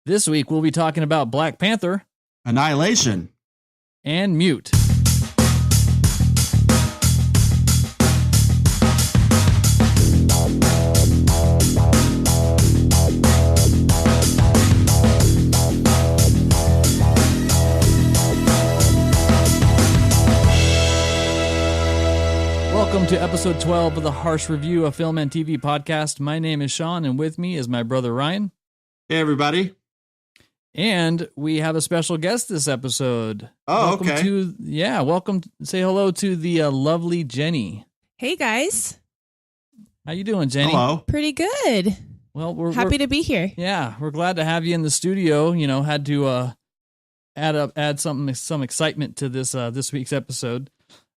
This week, we'll be talking about Black Panther, Annihilation, and Mute. Welcome to episode 12 of the Harsch Review, a film and TV podcast. My name is Sean, and with me is my brother Ryan. Hey, everybody. And we have a special guest this episode. Oh, welcome okay. Welcome. Say hello to the lovely Jenny. Hey, guys. How you doing, Jenny? Hello. Pretty good. Well, we're happy to be here. Yeah, we're glad to have you in the studio. You know, had to add some excitement to this week's episode.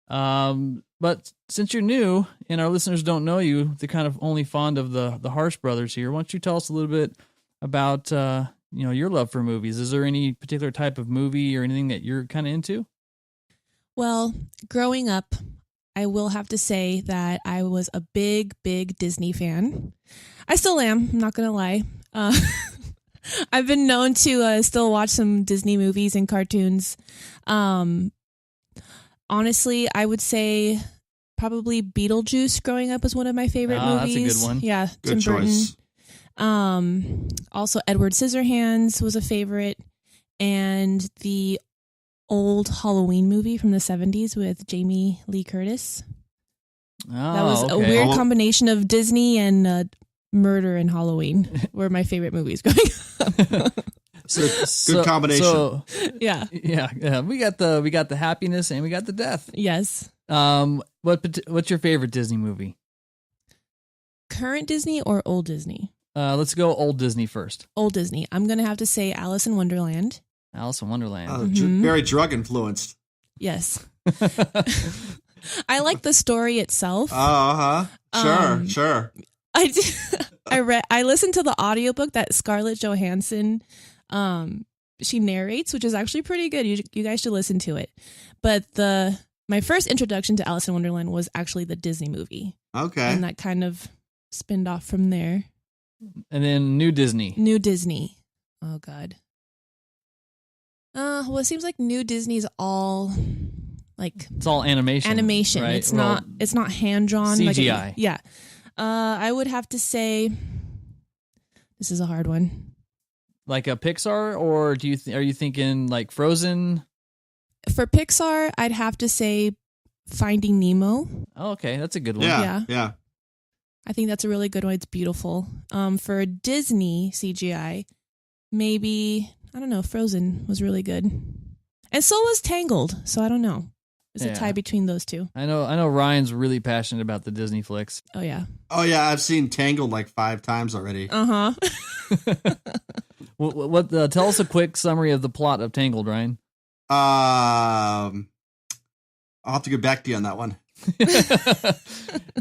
But since you're new and our listeners don't know you, they're kind of only fond of the Harsch brothers here. Why don't you tell us a little bit about your love for movies? Is there any particular type of movie or anything that you're kind of into? Well, growing up, I will have to say that I was a big Disney fan. I still am. I'm not going to lie. I've been known to still watch some Disney movies and cartoons. Honestly, I would say probably Beetlejuice growing up was one of my favorite movies. That's a good one. Yeah, Good Tim choice. Burton. Also Edward Scissorhands was a favorite, and the old Halloween movie from the 70s with Jamie Lee Curtis. That was a weird combination of Disney and murder and Halloween were my favorite movies growing up. Good combination. Yeah. We got the happiness and we got the death. Yes. What's your favorite Disney movie? Current Disney or old Disney? Let's go old Disney first. Old Disney. I'm gonna have to say Alice in Wonderland. Alice in Wonderland. Very drug influenced. Yes. I like the story itself. Sure. I listened to the audiobook that Scarlett Johansson she narrates, which is actually pretty good. You guys should listen to it. But my first introduction to Alice in Wonderland was actually the Disney movie. Okay. And that kind of spinned off from there. And then New Disney. New Disney. Oh God. Well, it seems like New Disney's all like it's all animation. Animation. Right? It's not hand drawn. CGI. Yeah. I would have to say this is a hard one. Like a Pixar, or are you thinking like Frozen? For Pixar, I'd have to say Finding Nemo. Oh, okay, that's a good one. Yeah. I think that's a really good one. It's beautiful. For Disney CGI, maybe I don't know. Frozen was really good, and so was Tangled. So I don't know. It's a tie between those two. I know. Ryan's really passionate about the Disney flicks. Oh yeah. I've seen Tangled like 5 times already. Uh-huh. Tell us a quick summary of the plot of Tangled, Ryan. I'll have to get back to you on that one.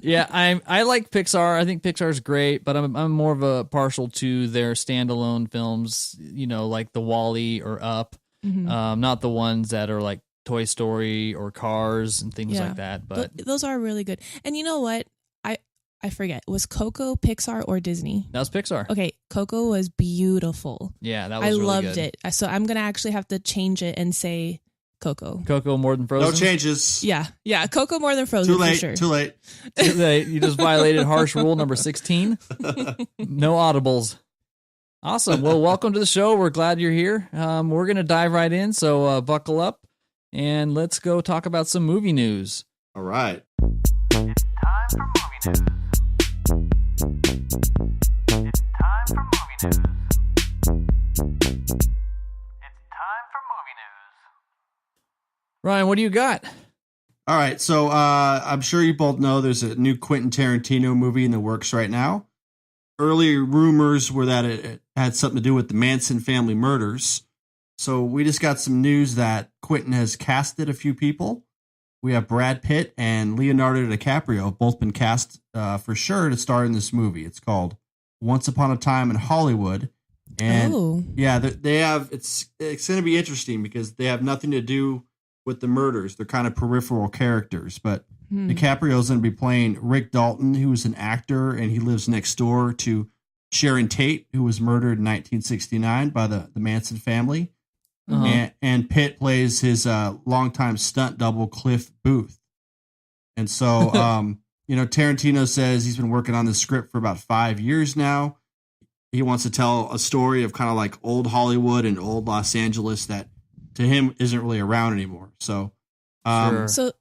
Yeah, I like Pixar. I think Pixar's great, but I'm more of a partial to their standalone films. You know, like the WALL-E or Up. Mm-hmm. Not the ones that are like Toy Story or Cars and things like that. But those are really good. And you know what? I forget. Was Coco Pixar or Disney? That was Pixar. Okay, Coco was beautiful. Yeah, that was I really loved good. it. So I'm going to actually have to change it and say Coco. Coco more than Frozen? No changes. Yeah, Coco more than Frozen. Too late. For sure. Too late. You just violated Harsch rule number 16. No audibles. Awesome. Well, welcome to the show. We're glad you're here. We're going to dive right in, so buckle up and let's go talk about some movie news. All right. It's time for movie news. It's time for movie news. It's time for movie news. Ryan, what do you got? All right. So I'm sure you both know there's a new Quentin Tarantino movie in the works right now. Early rumors were that it had something to do with the Manson Family Murders. So we just got some news that Quentin has casted a few people. We have Brad Pitt and Leonardo DiCaprio have both been cast for sure to star in this movie. It's called Once Upon a Time in Hollywood. And they have it's going to be interesting because they have nothing to do with the murders. They're kind of peripheral characters, but DiCaprio is going to be playing Rick Dalton, who's an actor, and he lives next door to Sharon Tate, who was murdered in 1969 by the Manson family. And Pitt plays his longtime stunt double, Cliff Booth. And so, Tarantino says he's been working on this script for about 5 years now. He wants to tell a story of kind of like old Hollywood and old Los Angeles that to him isn't really around anymore. So, Sure. So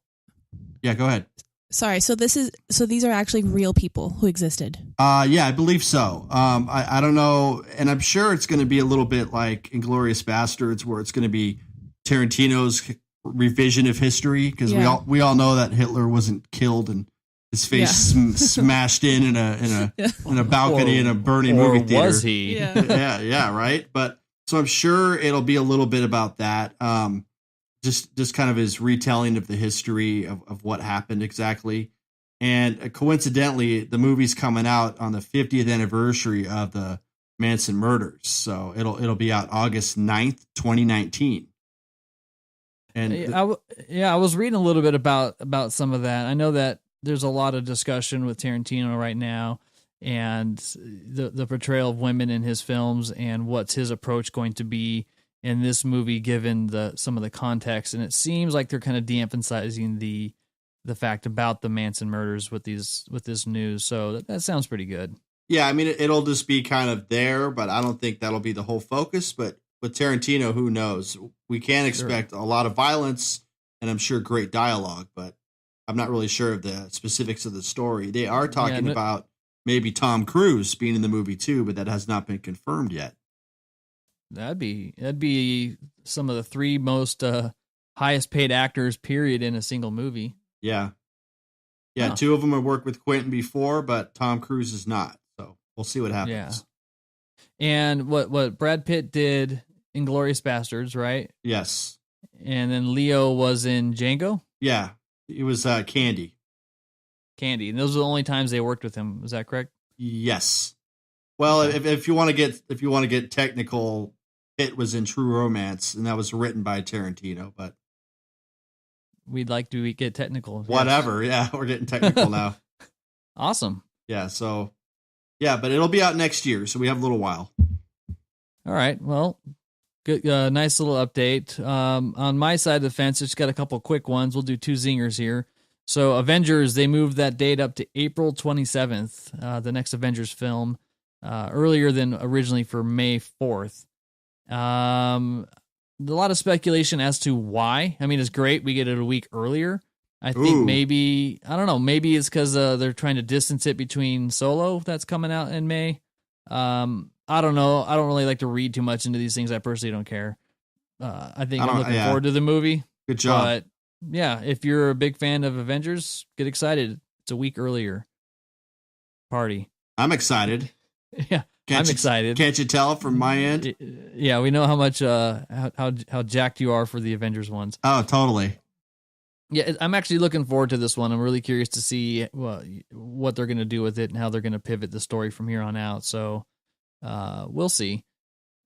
yeah, go ahead. sorry. So these are actually real people who existed. Yeah, I believe so. I don't know. And I'm sure it's going to be a little bit like Inglourious Bastards, where it's going to be Tarantino's revision of history. Cause we all know that Hitler wasn't killed and his face smashed in a balcony in a burning movie theater. Was he? Yeah. Right. But so I'm sure it'll be a little bit about that. Just kind of his retelling of the history of what happened exactly. And coincidentally, the movie's coming out on the 50th anniversary of the Manson murders. So it'll be out August 9th, 2019. And I was reading a little bit about some of that. I know that there's a lot of discussion with Tarantino right now and the portrayal of women in his films and what's his approach going to be in this movie, given some of the context. And it seems like they're kind of de-emphasizing the fact about the Manson murders with this news. So that sounds pretty good. Yeah, I mean, it'll just be kind of there, but I don't think that'll be the whole focus. But with Tarantino, who knows? We can expect a lot of violence and I'm sure great dialogue, but I'm not really sure of the specifics of the story. They are talking about maybe Tom Cruise being in the movie too, but that has not been confirmed yet. That'd be some of the three most highest paid actors, period, in a single movie. Yeah. Huh. Two of them have worked with Quentin before, but Tom Cruise is not. So we'll see what happens. Yeah. And what Brad Pitt did in Inglourious Bastards, right? Yes. And then Leo was in Django? Yeah. It was Candy. And those are the only times they worked with him. Is that correct? Yes. Well, if you want to get technical, Pitt was in True Romance, and that was written by Tarantino. But we'd like to get technical. Whatever. Yes. Yeah, we're getting technical now. Awesome. Yeah. So, yeah, but it'll be out next year, so we have a little while. All right. Well, good. Nice little update. On my side of the fence, just got a couple quick ones. We'll do two zingers here. So, Avengers, they moved that date up to April 27th. The next Avengers film. Earlier than originally for May 4th. A lot of speculation as to why. I mean, it's great we get it a week earlier. I think maybe it's because they're trying to distance it between Solo that's coming out in May. I don't know. I don't really like to read too much into these things. I personally don't care. I think I'm looking forward to the movie. Good job. But yeah, if you're a big fan of Avengers, get excited. It's a week earlier. Party. I'm excited. Yeah, I'm excited. Can't you tell from my end? Yeah, we know how much how jacked you are for the Avengers ones. Oh, totally. Yeah, I'm actually looking forward to this one. I'm really curious to see what they're going to do with it and how they're going to pivot the story from here on out. So we'll see.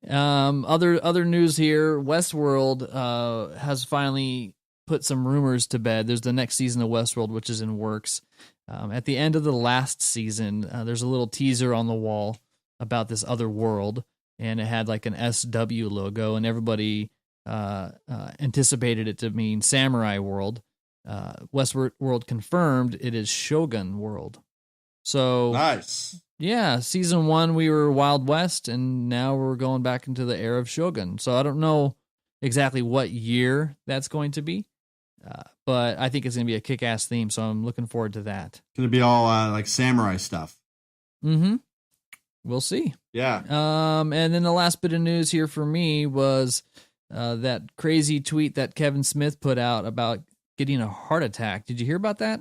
Other news here: Westworld has finally put some rumors to bed. There's the next season of Westworld, which is in works. At the end of the last season, there's a little teaser on the wall about this other world, and it had like an SW logo, and everybody anticipated it to mean Samurai World. Westworld confirmed it is Shogun World. So nice. Yeah, season 1 we were Wild West, and now we're going back into the era of Shogun. So I don't know exactly what year that's going to be. But I think it's going to be a kick-ass theme, so I'm looking forward to that. It's going to be all like samurai stuff. Mm-hmm. We'll see. Yeah. And then the last bit of news here for me was that crazy tweet that Kevin Smith put out about getting a heart attack. Did you hear about that?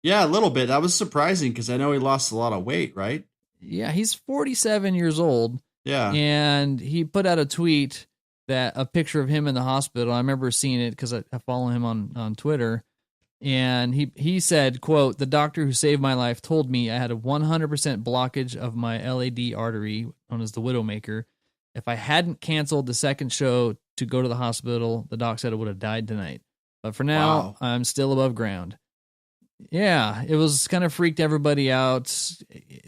Yeah, a little bit. That was surprising because I know he lost a lot of weight, right? Yeah, he's 47 years old. Yeah. And he put out a tweet that a picture of him in the hospital. I remember seeing it because I follow him on Twitter. And he said, quote, "The doctor who saved my life told me I had a 100% blockage of my LAD artery, known as the Widowmaker. If I hadn't canceled the second show to go to the hospital, the doc said I would have died tonight. But for now, I'm still above ground." Yeah, it was kind of freaked everybody out,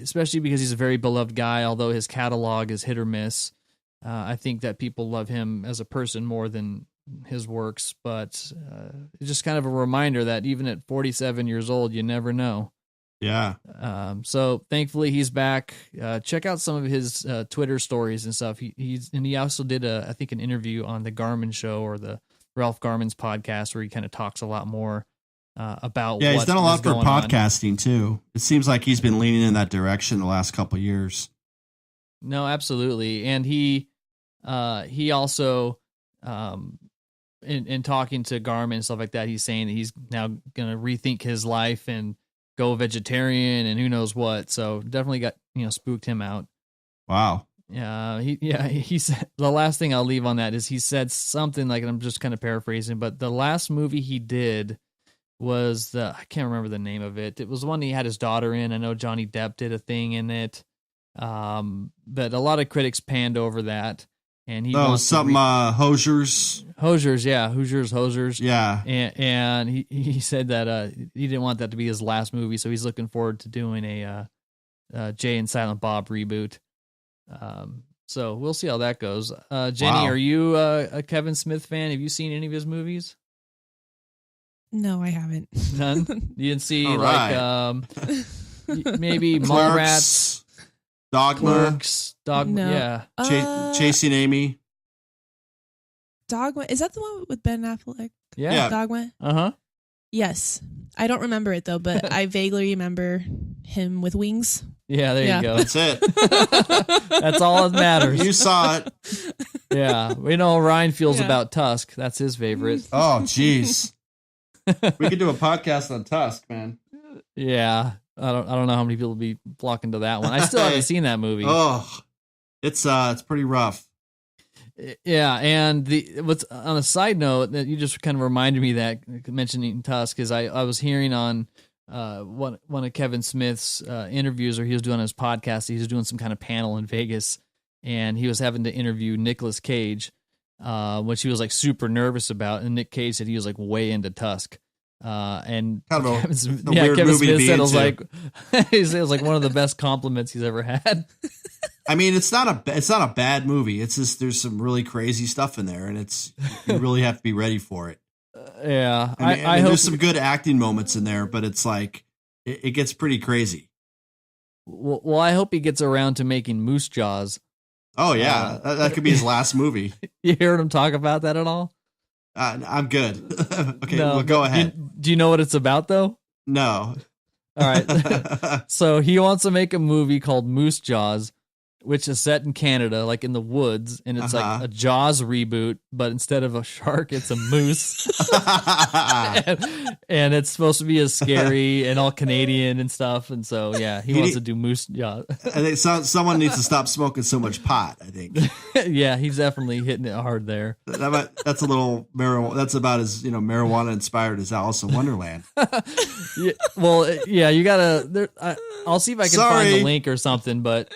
especially because he's a very beloved guy, although his catalog is hit or miss. I think that people love him as a person more than his works, but it's just kind of a reminder that even at 47 years old, you never know. Yeah. So thankfully he's back. Check out some of his Twitter stories and stuff. He also did I think an interview on the Garmin show or the Ralph Garman's podcast where he kind of talks a lot more about. Yeah, he's done a lot for going on. podcasting too. It seems like he's been leaning in that direction the last couple of years. No, absolutely, and he also in talking to Garmin and stuff like that, he's saying that he's now going to rethink his life and go vegetarian and who knows what. So definitely got spooked him out. Wow. He said the last thing I'll leave on that is he said something like, and I'm just kind of paraphrasing, but the last movie he did was I can't remember the name of it. It was one he had his daughter in. I know Johnny Depp did a thing in it. But a lot of critics panned over that. And he Hosiers. Hosiers, yeah, Hosiers. Yeah. And he said that he didn't want that to be his last movie, so he's looking forward to doing a Jay and Silent Bob reboot. So we'll see how that goes. Jenny, Are you a Kevin Smith fan? Have you seen any of his movies? No, I haven't. None? You didn't see maybe Mallrats, Dogma, No. Yeah. Chasing Amy. Dogma, is that the one with Ben Affleck? Yeah. Dogma? Uh-huh. Yes. I don't remember it though, but I vaguely remember him with wings. Yeah, there you go. That's it. That's all that matters. You saw it. Yeah. We know how Ryan feels about Tusk. That's his favorite. Oh, jeez. We could do a podcast on Tusk, man. Yeah. I don't know how many people will be flocking to that one. I still haven't seen that movie. Oh, it's pretty rough. Yeah, and what's on a side note that you just kind of reminded me that mentioning Tusk is I was hearing on one of Kevin Smith's interviews, or he was doing on his podcast. He was doing some kind of panel in Vegas, and he was having to interview Nicolas Cage, which he was like super nervous about. And Nick Cage said he was like way into Tusk. And kind of Kevin Smith said it was like it was like one of the best compliments he's ever had. I mean, it's not a bad movie. It's just there's some really crazy stuff in there, and you really have to be ready for it. Yeah, I mean, there's some good acting moments in there, but it's like it gets pretty crazy. Well, I hope he gets around to making Moosejaws. Oh yeah, that could be his last movie. You heard him talk about that at all? I'm good. Okay, no, well, go ahead. Do you know what it's about though? No. All right. So he wants to make a movie called Moosejaws, which is set in Canada, like in the woods, and it's like a Jaws reboot, but instead of a shark, it's a moose. and it's supposed to be as scary and all Canadian and stuff. And so, yeah, he wants to do Moosejaws. I think someone needs to stop smoking so much pot, I think. Yeah, he's definitely hitting it hard there. That's a little marijuana. That's about as marijuana inspired as Alice in Wonderland. Yeah, well, yeah, you gotta. I'll see if I can find the link or something. But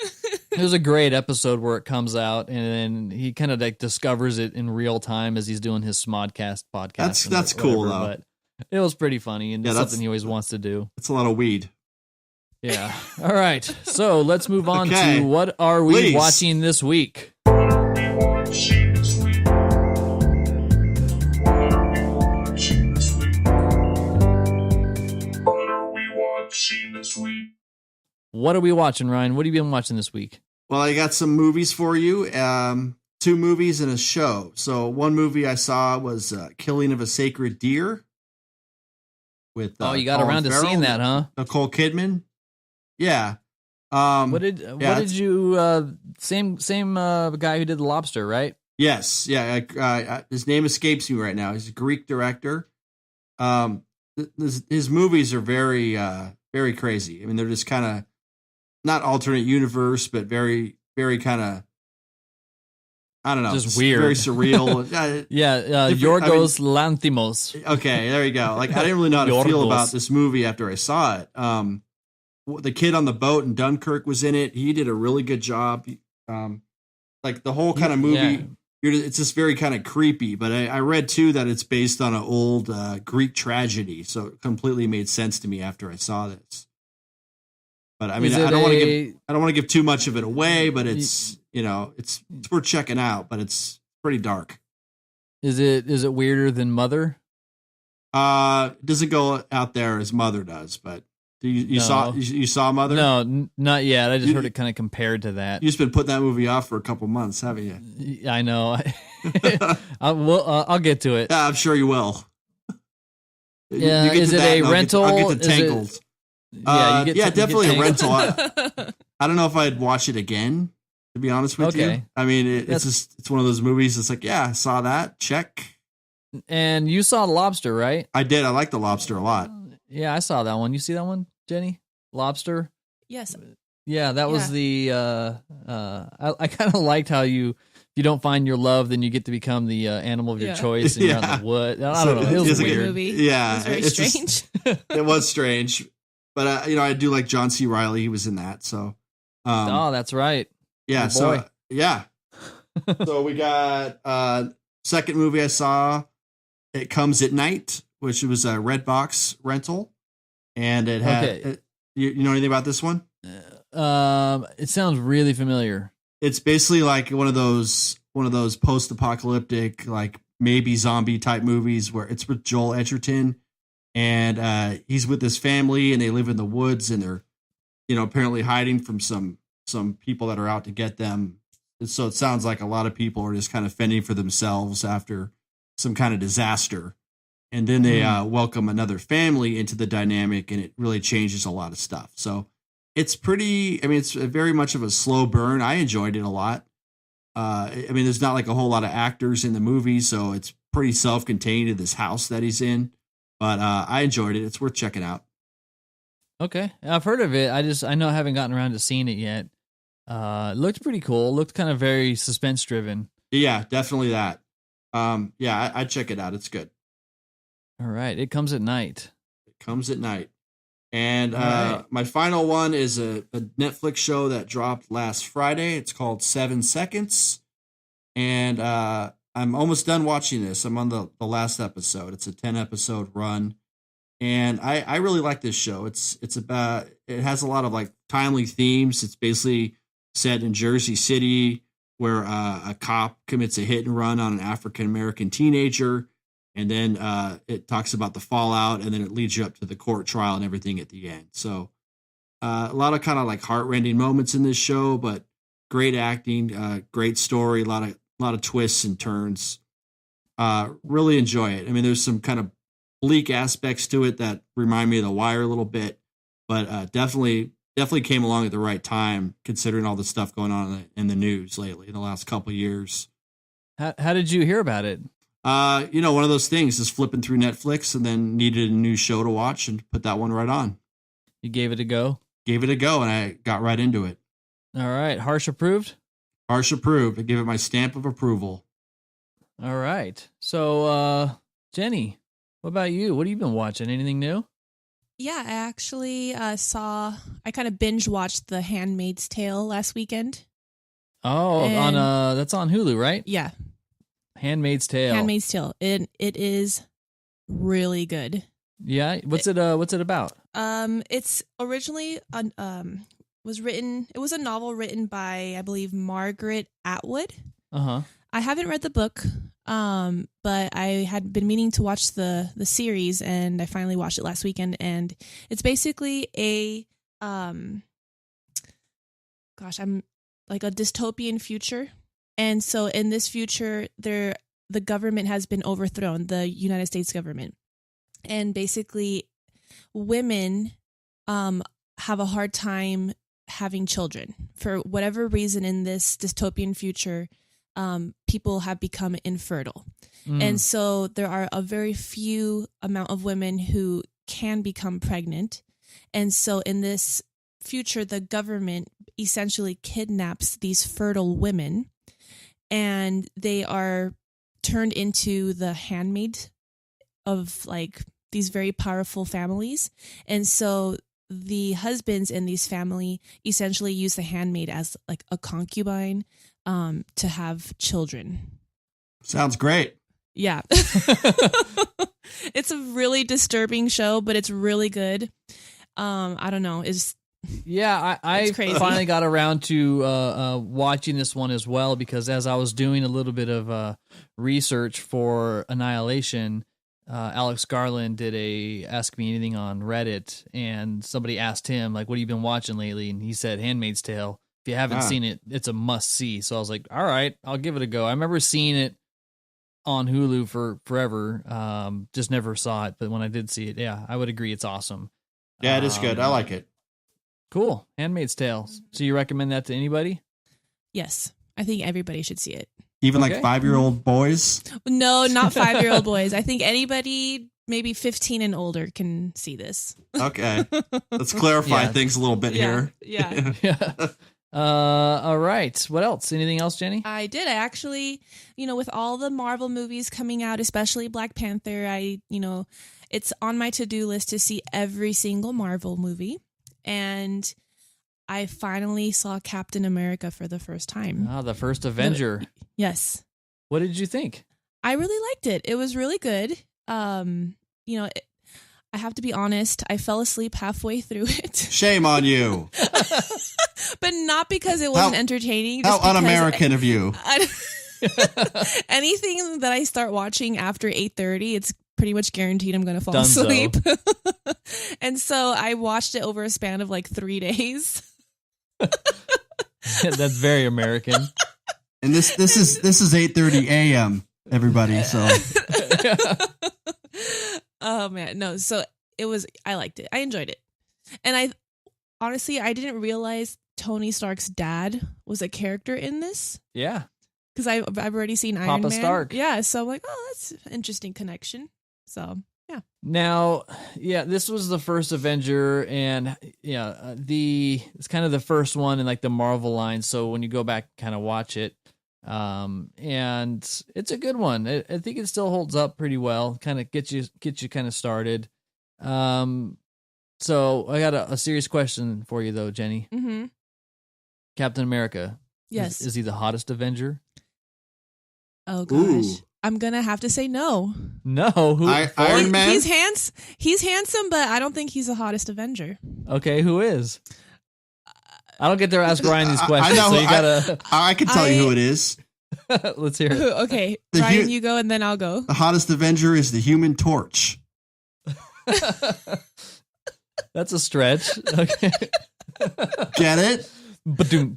there's a great episode where it comes out, and then he kind of like discovers it in real time as he's doing his Smodcast podcast. That's cool though. But it was pretty funny, and it's something he always wants to do. It's a lot of weed. Yeah. All right. So let's move on to what are we watching this week? What are we watching, Ryan? What have you been watching this week? Well, I got some movies for you. 2 movies and a show. So one movie I saw was Killing of a Sacred Deer. With you got around to seeing that, huh? Nicole Kidman. Yeah. What did you same guy who did The Lobster, right? Yes. Yeah. His name escapes me right now. He's a Greek director. His movies are very very crazy. I mean, they're just kind of not alternate universe, but very, very kind of, I don't know, just weird, very surreal. Yorgos Lanthimos. Okay, there you go. Like, I didn't really know how to feel about this movie after I saw it. The kid on the boat in Dunkirk was in it. He did a really good job. Like the whole kind of movie. it's just very kind of creepy. But I read too that it's based on an old Greek tragedy, so it completely made sense to me after I saw this. But I mean, I don't want to give too much of it away, but it's it's worth checking out. But it's pretty dark. Is it weirder than Mother? It doesn't go out there as Mother does, but you saw Mother? No, not yet. I just heard it kind of compared to that. You've just been putting that movie off for a couple months, haven't you? I know. I'll get to it. Yeah, I'm sure you will. Yeah, is it a rental? I'll get to Tangled. Definitely a rental. I don't know if I'd watch it again, to be honest with you. I mean, it's one of those movies. It's like, yeah, I saw that. Check. And you saw Lobster, right? I did. I like The Lobster a lot. Yeah, I saw that one. You see that one, Jenny? Lobster? Yes. Yeah, that was the I kind of liked how you don't find your love, then you get to become the animal of your choice, and you're out in the wood. I don't know. It was weird. Movie. Yeah, it was very strange. It was strange, but I do like John C. Reilly. He was in that, so. That's right. Yeah. Good so boy. yeah. So we got second movie I saw. It Comes at Night, which was a Redbox rental, and it had. You know anything about this one? It sounds really familiar. It's basically like one of those post-apocalyptic, like maybe zombie type movies where it's with Joel Edgerton, and he's with his family and they live in the woods and they're, apparently hiding from some people that are out to get them. And so it sounds like a lot of people are just kind of fending for themselves after some kind of disaster. And then they welcome another family into the dynamic, and it really changes a lot of stuff. So it's it's very much of a slow burn. I enjoyed it a lot. There's not like a whole lot of actors in the movie, so it's pretty self-contained in this house that he's in. But I enjoyed it. It's worth checking out. Okay. I've heard of it. I know I haven't gotten around to seeing it yet. It looked pretty cool. It looked kind of very suspense driven. Yeah, definitely that. I'd check it out. It's good. All right. It Comes at Night. It Comes at Night. And my final one is a Netflix show that dropped last Friday. It's called 7 Seconds. And I'm almost done watching this. I'm on the last episode. It's a 10-episode run. And I really like this show. It has a lot of like timely themes. It's basically set in Jersey City, where a cop commits a hit and run on an African-American teenager. And then it talks about the fallout, and then it leads you up to the court trial and everything at the end. So a lot of kind of like heart-rending moments in this show, but great acting, great story, a lot of twists and turns. Really enjoy it. I mean, there's some kind of bleak aspects to it that remind me of The Wire a little bit, but definitely came along at the right time, considering all the stuff going on in the news lately in the last couple of years. How did you hear about it? One of those things, just flipping through Netflix and then needed a new show to watch and put that one right on. You gave it a go? Gave it a go, and I got right into it. All right. Harsch approved? Harsch approved. I give it my stamp of approval. All right. So, Jenny, what about you? What have you been watching? Anything new? Yeah, I actually I kind of binge watched The Handmaid's Tale last weekend. Oh, that's on Hulu, right? Yeah. Handmaid's Tale. Handmaid's Tale. It is really good. Yeah. What's it about? It's originally it was a novel written by, I believe, Margaret Atwood. Uh-huh. I haven't read the book, but I had been meaning to watch the series, and I finally watched it last weekend. And it's basically I'm like a dystopian future. And so in this future, the government has been overthrown, the United States government. And basically, women have a hard time having children. For whatever reason, in this dystopian future, people have become infertile. And so there are a very few amount of women who can become pregnant. And so in this future, the government essentially kidnaps these fertile women, and they are turned into the handmaid of like these very powerful families. And so the husbands in these family essentially use the handmaid as like a concubine to have children. Sounds great. Yeah. It's a really disturbing show, but it's really good. I don't know. I It's crazy. finally got around to watching this one as well, because as I was doing a little bit of research for Annihilation, Alex Garland did a Ask Me Anything on Reddit, and somebody asked him, like, what have you been watching lately? And he said Handmaid's Tale. If you haven't seen it, it's a must-see. So I was like, all right, I'll give it a go. I remember seeing it on Hulu for forever, just never saw it. But when I did see it, yeah, I would agree it's awesome. Yeah, it is good. I like it. Cool. Handmaid's Tale. So you recommend that to anybody? Yes. I think everybody should see it. Even Okay. like 5-year-old boys? No, not 5-year-old boys. I think anybody maybe 15 and older can see this. Okay. Let's clarify Yeah. things a little bit here. Yeah. Yeah. All right. What else? Anything else, Jenny? I did. I actually, with all the Marvel movies coming out, especially Black Panther, it's on my to-do list to see every single Marvel movie. And I finally saw Captain America for the first time. The first Avenger. Yes. What did you think? I really liked it. It was really good. I have to be honest, I fell asleep halfway through it. Shame on you. But not because it wasn't entertaining. How just because un-American of you. Anything that I start watching after 8:30, it's pretty much guaranteed I'm going to fall Dunzo. asleep. And so I watched it over a span of like 3 days. That's very American. And this is 8:30 a.m. everybody. So Oh man, no. So I liked it. I enjoyed it. And I didn't realize Tony Stark's dad was a character in this. Yeah. Because I've already seen Iron Papa Man. Stark. Yeah, so I'm like, oh, that's an interesting connection. So, yeah. Now, yeah, this was the first Avenger, and it's kind of the first one in like the Marvel line. So when you go back, kind of watch it, and it's a good one. I think it still holds up pretty well. Kind of get you kind of started. So I got a serious question for you though, Jenny. Mm-hmm. Captain America. Yes. Is he the hottest Avenger? Oh gosh. Ooh. I'm gonna have to say no. No. Who? Iron Man? He's handsome, but I don't think he's the hottest Avenger. Okay, who is? I don't get to ask Ryan these questions, I know so you gotta. I can tell you who it is. Let's hear it. Okay, The Ryan, hu- you go, and then I'll go. The hottest Avenger is the Human Torch. That's a stretch. Okay. Get it? Ba-doom.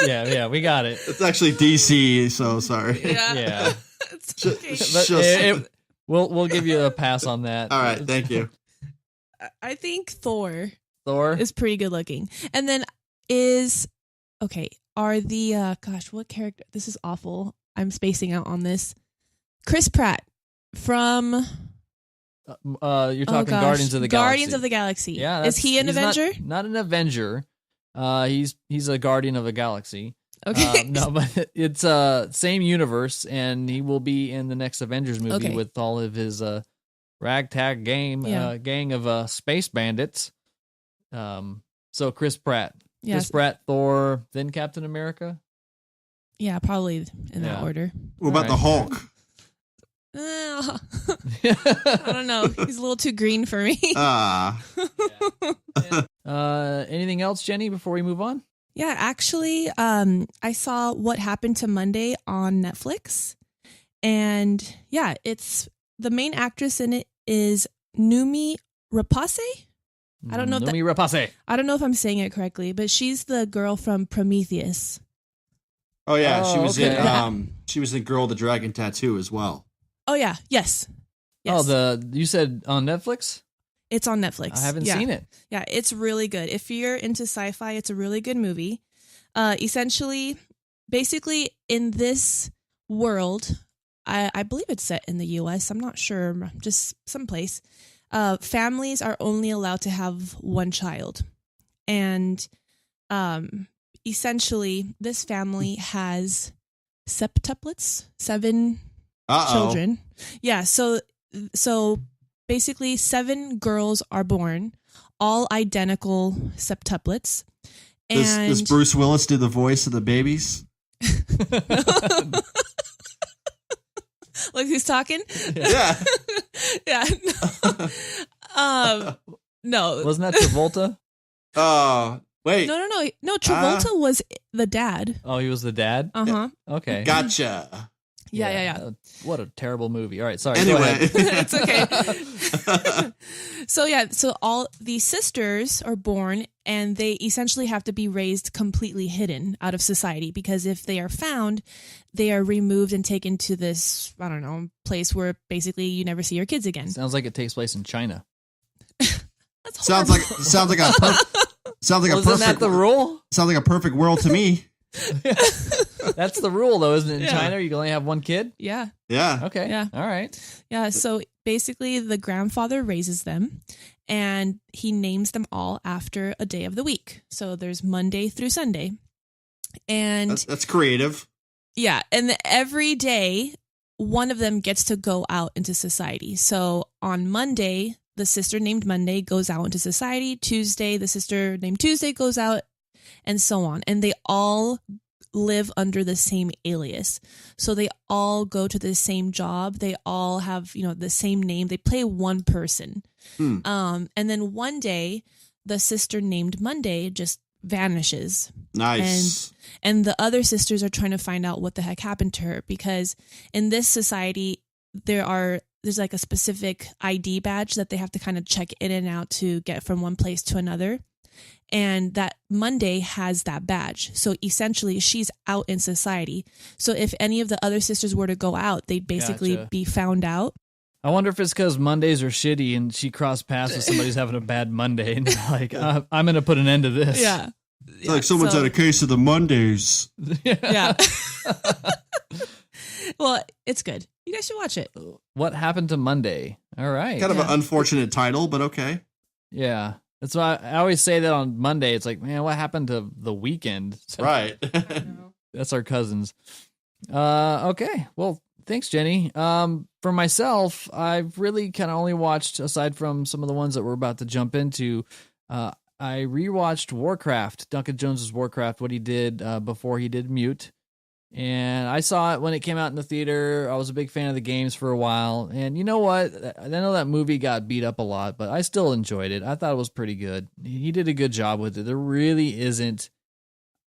Yeah, we got it. It's actually DC, so sorry. Yeah. It's okay. But we'll give you a pass on that. All right, thank you. I think Thor Thor. is pretty good looking, and then are the what character? This is awful. I'm spacing out on this. Chris Pratt from You're talking Guardians of the Galaxy. Guardians of the Galaxy. Yeah, is he an he's Avenger? Not an Avenger. He's a Guardian of the Galaxy. Okay. No, but it's same universe, and he will be in the next Avengers movie Okay. with all of his ragtag gang of space bandits. So Chris Pratt. Yes. Chris Pratt, Thor, then Captain America. Yeah, probably in that order. What about the Hulk? I don't know. He's a little too green for me. Anything else, Jenny, before we move on? Yeah, actually, I saw What Happened to Monday on Netflix. And yeah, it's the main actress in it is Noomi Rapace. I don't know Noomi Rapace. I don't know if I'm saying it correctly, but she's the girl from Prometheus. Oh yeah, she was okay. in Girl with the Dragon Tattoo as well. Oh yeah, yes. Oh, you said on Netflix? It's on Netflix. I haven't Yeah. seen it. Yeah, it's really good. If you're into sci-fi, it's a really good movie. Essentially, basically, in this world, I believe it's set in the U.S. I'm not sure, just someplace. Families are only allowed to have one child, and essentially, this family has septuplets, 7 children. Yeah, so basically 7 girls are born, all identical septuplets. And Does Bruce Willis do the voice of the babies? Like who's talking? Yeah. Yeah. No. Wasn't that Travolta? Oh, wait. No. Travolta was the dad. Oh, he was the dad? Uh-huh. Okay. Gotcha. Yeah. What a terrible movie. All right, sorry. Anyway. Go ahead. It's okay. So all these sisters are born and they essentially have to be raised completely hidden out of society because if they are found, they are removed and taken to this, I don't know, place where basically you never see your kids again. Sounds like it takes place in China. That's Sounds like a Isn't that the rule? Sounds like a perfect world to me. That's the rule, though, isn't it? In Yeah. China, you can only have one kid? Yeah. Yeah. Okay. Yeah. All right. Yeah. So basically, the grandfather raises them and he names them all after a day of the week. So there's Monday through Sunday. And That's creative. yeah. And every day, one of them gets to go out into society. So on Monday, the sister named Monday goes out into society. Tuesday, the sister named Tuesday goes out, and so on. And they all live under the same alias. So they all go to the same job. They all have, the same name. They play one person. And then one day, the sister named Monday just vanishes. Nice. And the other sisters are trying to find out what the heck happened to her because in this society, there's like a specific ID badge that they have to kind of check in and out to get from one place to another. And that Monday has that badge. So essentially she's out in society. So if any of the other sisters were to go out, they'd basically Gotcha. be found out. I wonder if it's because Mondays are shitty and she crossed paths with somebody who's having a bad Monday and like, I'm going to put an end to this. Yeah. It's like someone's had a case of the Mondays. Yeah. Well, it's good. You guys should watch it. What happened to Monday? All right. Kind of an unfortunate title, but okay. Yeah. That's why I always say that on Monday. It's like, man, what happened to the weekend? So Right. that's our cousins. Okay. Well, thanks, Jenny. For myself, I've really kind of only watched, aside from some of the ones that we're about to jump into, I rewatched Warcraft, Duncan Jones's Warcraft, what he did before he did Mute. And I saw it when it came out in the theater. I was a big fan of the games for a while. And you know what? I know that movie got beat up a lot, but I still enjoyed it. I thought it was pretty good. He did a good job with it. There really isn't,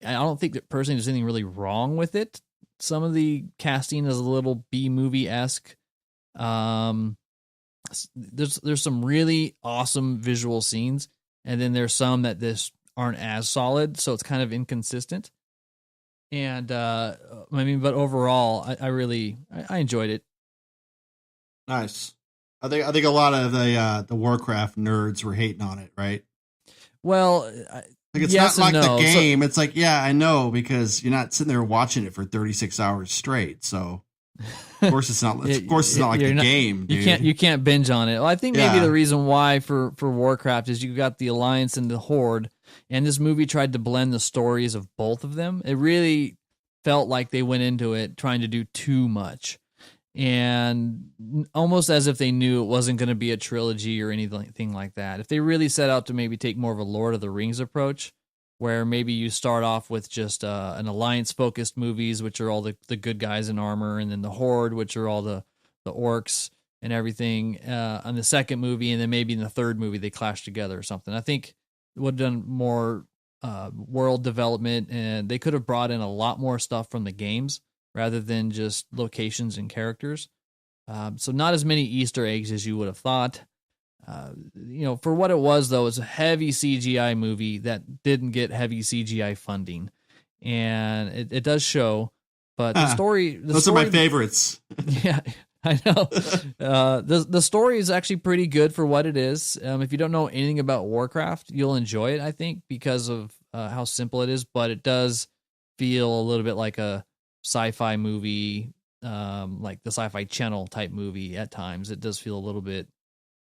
I don't think that personally there's anything really wrong with it. Some of the casting is a little B-movie-esque. There's some really awesome visual scenes, and then there's some that just aren't as solid, so it's kind of inconsistent. And but overall, I really enjoyed it. Nice. I think a lot of the Warcraft nerds were hating on it, right? Well, Like it's yes not like and no. the game. It's like, yeah, I know, because you're not sitting there watching it for 36 hours straight. So of course it's not. Of course it's not like the game. Dude. You can't binge on it. Well, I think maybe Yeah. the reason why for Warcraft is you got the Alliance and the Horde, and this movie tried to blend the stories of both of them. It really felt like they went into it trying to do too much, and almost as if they knew it wasn't going to be a trilogy or anything like that. If they really set out to maybe take more of a Lord of the Rings approach, where maybe you start off with just an Alliance-focused movies, which are all the good guys in armor, and then the Horde, which are all the orcs and everything, on the second movie, and then maybe in the third movie they clash together or something. I think it would have done more world development, and they could have brought in a lot more stuff from the games rather than just locations and characters. So not as many Easter eggs as you would have thought. For what it was, though, it's a heavy CGI movie that didn't get heavy CGI funding, and it does show. But the story, those are my favorites. Yeah, I know. The story is actually pretty good for what it is. If you don't know anything about Warcraft, you'll enjoy it, I think, because of how simple it is. But it does feel a little bit like a sci-fi movie, like the Sci-Fi Channel type movie at times. It does feel a little bit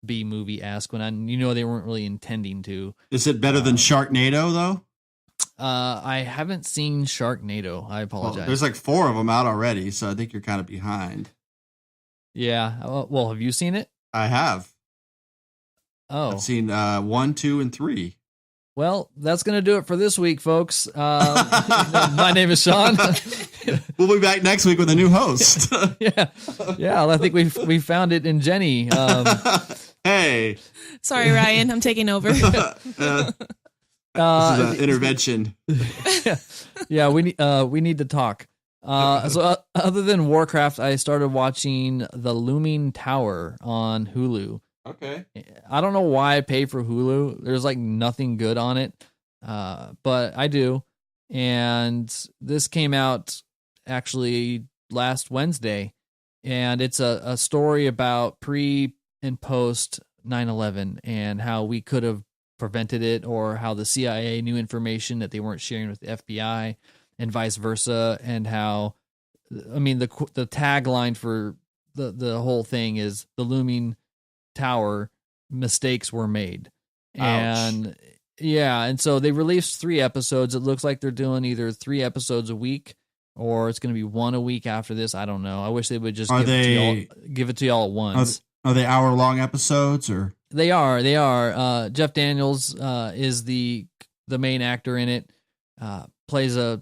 B-movie-esque when they weren't really intending to. Is it better than Sharknado, though? I haven't seen Sharknado. I apologize. Well, there's like 4 of them out already, so I think you're kind of behind. Yeah. Well, have you seen it? I have. Oh. I've seen 1, 2, and 3. Well, that's going to do it for this week, folks. My name is Sean. We'll be back next week with a new host. Yeah. I think we found it in Jenny. Hey. Sorry, Ryan. I'm taking over. This is an intervention. Yeah, we need to talk. Other than Warcraft, I started watching The Looming Tower on Hulu. Okay. I don't know why I pay for Hulu. There's like nothing good on it, but I do. And this came out actually last Wednesday, and it's a story about pre and post 9/11 and how we could have prevented it, or how the CIA knew information that they weren't sharing with the FBI, and vice versa. And how, I mean, the tagline for the whole thing is the Looming Tower, mistakes were made. And and so they released 3 episodes. It looks like they're doing either 3 episodes a week, or it's going to be 1 a week after this. I don't know. I wish they would just give it to y'all at once. Are they hour-long episodes, or? They are. Jeff Daniels is the main actor in it. Plays a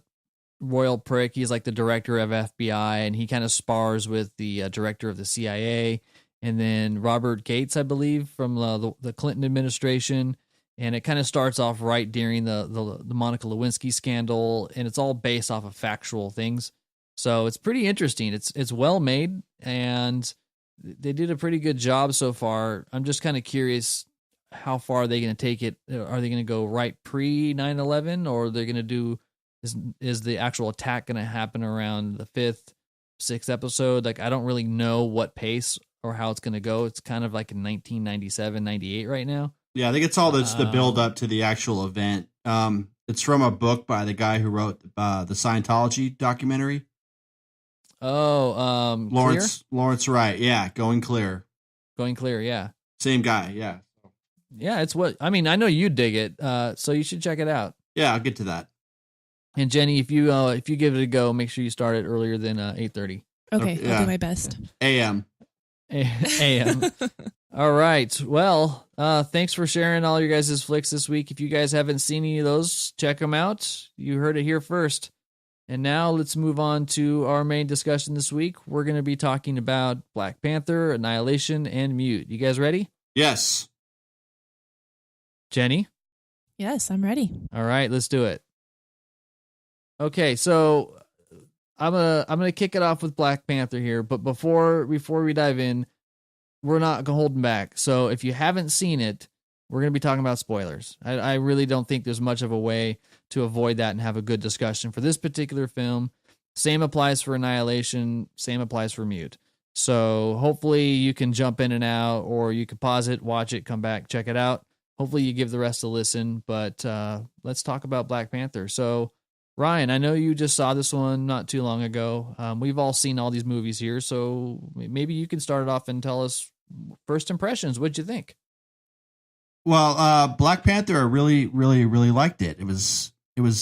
royal prick. He's like the director of FBI, and he kind of spars with the director of the CIA. And then Robert Gates, I believe, from the Clinton administration. And it kind of starts off right during the Monica Lewinsky scandal, and it's all based off of factual things. So it's pretty interesting. It's well made, and they did a pretty good job so far. I'm just kind of curious, how far are they going to take it? Are they going to go right pre 9/11, or are they going to do, is the actual attack going to happen around the 5th, 6th episode? Like, I don't really know what pace or how it's going to go. It's kind of like in 1997, 98 right now. Yeah, I think it's all the build up to the actual event. It's from a book by the guy who wrote the Scientology documentary. Oh, Lawrence Wright. Yeah, Going Clear. Yeah. Same guy. Yeah. Yeah, it's what I mean. I know you dig it, so you should check it out. Yeah, I'll get to that. And Jenny, if you give it a go, make sure you start it earlier than 8:30. Okay, I'll do my best. AM. All right. Well, thanks for sharing all your guys' flicks this week. If you guys haven't seen any of those, check them out. You heard it here first. And now let's move on to our main discussion this week. We're going to be talking about Black Panther, Annihilation, and Mute. You guys ready? Yes. Jenny? Yes, I'm ready. All right, let's do it. Okay, so I'm gonna kick it off with Black Panther here, but before we dive in, we're not holding back. So if you haven't seen it, we're gonna be talking about spoilers. I really don't think there's much of a way to avoid that and have a good discussion for this particular film. Same applies for Annihilation. Same applies for Mute. So hopefully you can jump in and out, or you can pause it, watch it, come back, check it out. Hopefully you give the rest a listen. But let's talk about Black Panther. So Ryan, I know you just saw this one not too long ago. We've all seen all these movies here, so maybe you can start it off and tell us first impressions. What'd you think? Well, Black Panther, I really, really, really liked it. It was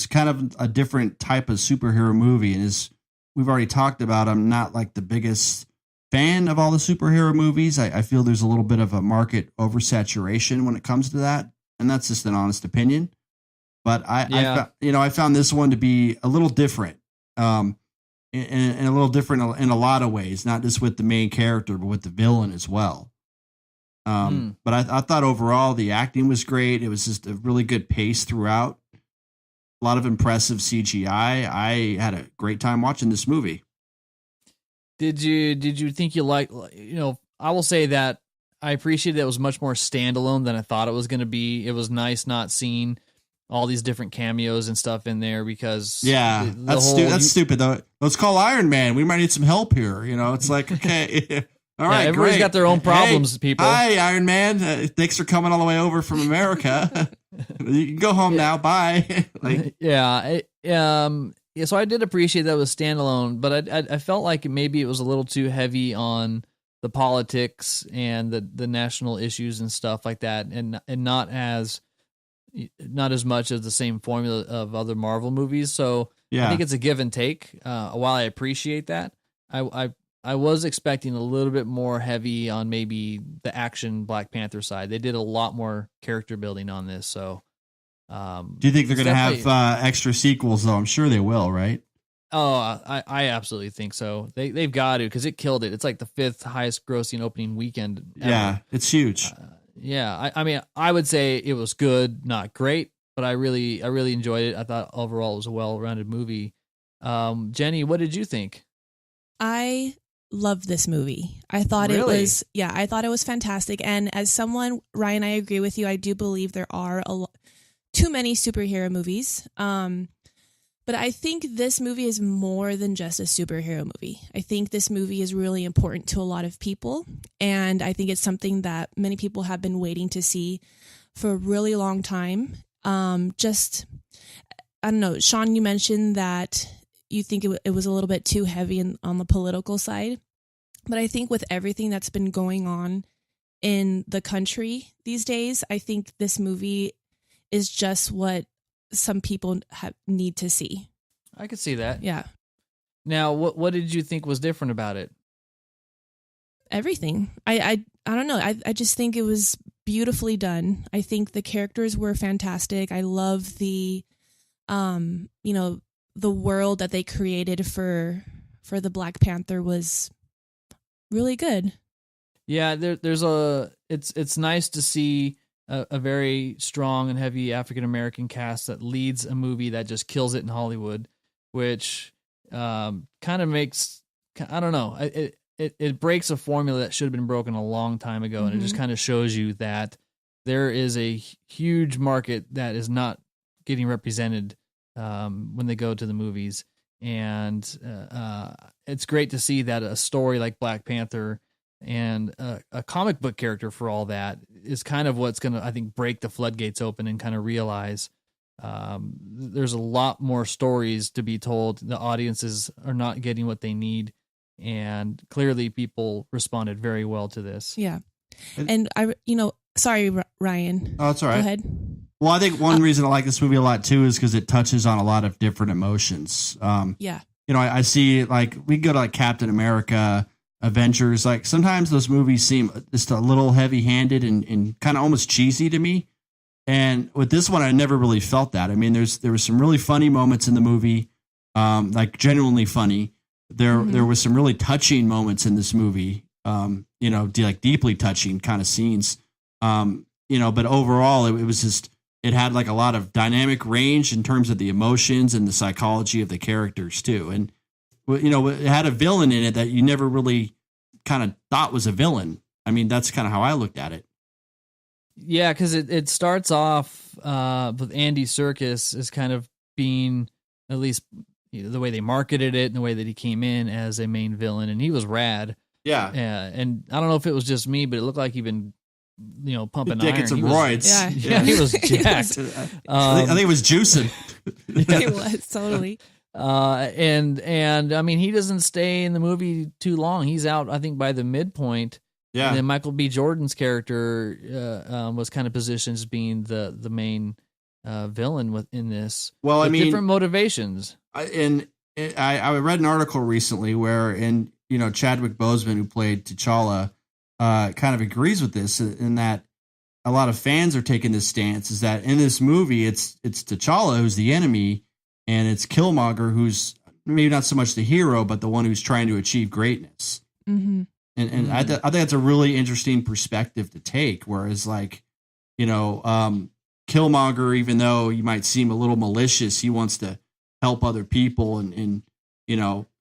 kind of a different type of superhero movie, and as we've already talked about, I'm not like the biggest fan of all the superhero movies. I feel there's a little bit of a market oversaturation when it comes to that, and that's just an honest opinion. But I found this one to be a little different, and a little different in a lot of ways, not just with the main character, but with the villain as well. But I thought overall the acting was great. It was just a really good pace throughout. A lot of impressive CGI. I had a great time watching this movie. Did you think you liked? I will say that I appreciate that it was much more standalone than I thought it was going to be. It was nice not seeing all these different cameos and stuff in there, because that's stupid though. Let's call Iron Man. We might need some help here. It's like, okay, all right, everybody's got their own problems. People, hi Iron Man. Thanks for coming all the way over from America. You can go home now. Bye. So I did appreciate that it was standalone, but I felt like maybe it was a little too heavy on the politics and the national issues and stuff like that, and not as much as the same formula of other Marvel movies. So I think it's a give and take. While I appreciate that, I was expecting a little bit more heavy on maybe the action Black Panther side. They did a lot more character building on this. So Do you think they're going to have extra sequels, though? I'm sure they will, right? Oh, I absolutely think so. They've got to, because it killed it. It's like the 5th highest grossing opening weekend ever. Yeah, it's huge. I mean, I would say it was good, not great, but I really enjoyed it. I thought overall it was a well-rounded movie. Jenny, what did you think? I loved this movie. I thought I thought it was fantastic. And as someone, Ryan, I agree with you. I do believe there are too many superhero movies. But I think this movie is more than just a superhero movie. I think this movie is really important to a lot of people. And I think it's something that many people have been waiting to see for a really long time. I don't know, Sean, you mentioned that you think it was a little bit too heavy on the political side. But I think with everything that's been going on in the country these days, I think this movie is just what some people need to see. I could see that. Yeah. Now, what did you think was different about it? Everything. I don't know. I just think it was beautifully done. I think the characters were fantastic. I love the the world that they created for the Black Panther was really good. Yeah, it's nice to see a very strong and heavy African American cast that leads a movie that just kills it in Hollywood, which kind of makes, I don't know, it breaks a formula that should have been broken a long time ago, and it just kind of shows you that there is a huge market that is not getting represented when they go to the movies, and it's great to see that a story like Black Panther and a comic book character for all that is kind of what's going to, I think, break the floodgates open and kind of realize there's a lot more stories to be told. The audiences are not getting what they need. And clearly people responded very well to this. Yeah. And sorry, Ryan. Oh, it's all right. Go ahead. Well, I think one reason I like this movie a lot too is because it touches on a lot of different emotions. Yeah. I see, like, we go to like Captain America, Avengers, like sometimes those movies seem just a little heavy-handed and kind of almost cheesy to me. And with this one, I never really felt that. I mean, there was some really funny moments in the movie, like genuinely funny. There was some really touching moments in this movie, like deeply touching kind of scenes. But overall, it was just, it had like a lot of dynamic range in terms of the emotions and the psychology of the characters too. And it had a villain in it that you never really kind of thought was a villain. I mean, that's kind of how I looked at it. Yeah, because it starts off with Andy Serkis as kind of being, at least the way they marketed it and the way that he came in as a main villain, and he was rad. Yeah. And I don't know if it was just me, but it looked like he'd been, pumping iron. Some roids. Yeah, he was jacked. I think it was juicing. It was, totally. And I mean, he doesn't stay in the movie too long. He's out, I think, by the midpoint. Yeah. And then Michael B. Jordan's character was kind of positioned as being the main villain within this. Well, I mean, different motivations. I read an article recently where, Chadwick Boseman, who played T'Challa, kind of agrees with this, in that a lot of fans are taking this stance, is that in this movie, it's T'Challa who's the enemy, and it's Killmonger who's maybe not so much the hero, but the one who's trying to achieve greatness. Mm-hmm. And I think that's a really interesting perspective to take. Whereas, like, Killmonger, even though he might seem a little malicious, he wants to help other people and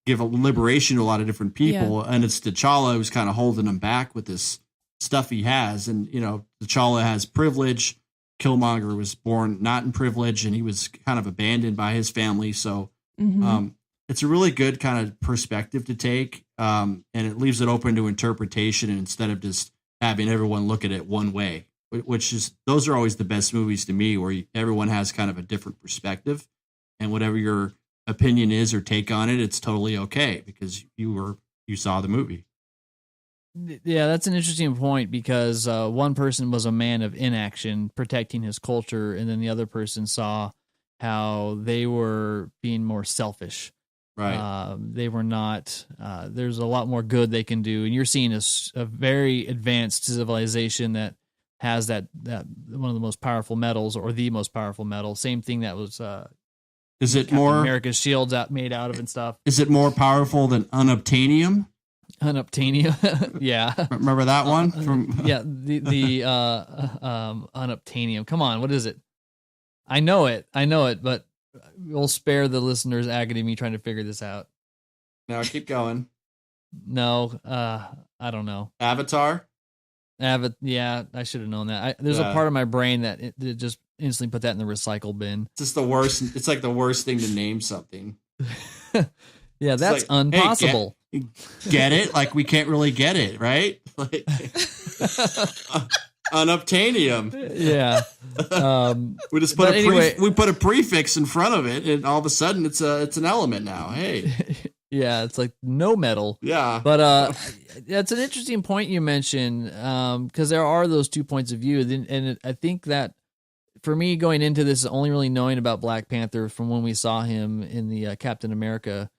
give a liberation to a lot of different people. Yeah. And it's T'Challa who's kind of holding him back with this stuff he has. And, T'Challa has privilege. Killmonger was born not in privilege, and he was kind of abandoned by his family. So it's a really good kind of perspective to take. And it leaves it open to interpretation, instead of just having everyone look at it one way, which is, those are always the best movies to me, where everyone has kind of a different perspective, and whatever your opinion is or take on it, it's totally okay because you saw the movie. Yeah, that's an interesting point, because one person was a man of inaction, protecting his culture, and then the other person saw how they were being more selfish. Right. They were not, there's a lot more good they can do. And you're seeing a very advanced civilization that has that one of the most powerful metals, or the most powerful metal. Same thing that was is it Captain more America's shields made out of and stuff. Is it more powerful than unobtainium? Unobtainium, yeah. Remember that one from? Yeah, the unobtainium. Come on, what is it? I know it, but we'll spare the listeners agony me trying to figure this out. No, keep going. No, I don't know. Avatar. Yeah, I should have known that. There's a part of my brain that it just instantly put that in the recycle bin. It's just the worst. It's like the worst thing to name something. Yeah, that's like, impossible. Hey, get it? Like we can't really get it, right? Like unobtainium. Yeah. We just put we put a prefix in front of it, and all of a sudden it's an element now. Hey. Yeah, it's like no metal. Yeah. But that's an interesting point you mentioned, because there are those 2 points of view. And I think that for me going into this, only really knowing about Black Panther from when we saw him in the Captain America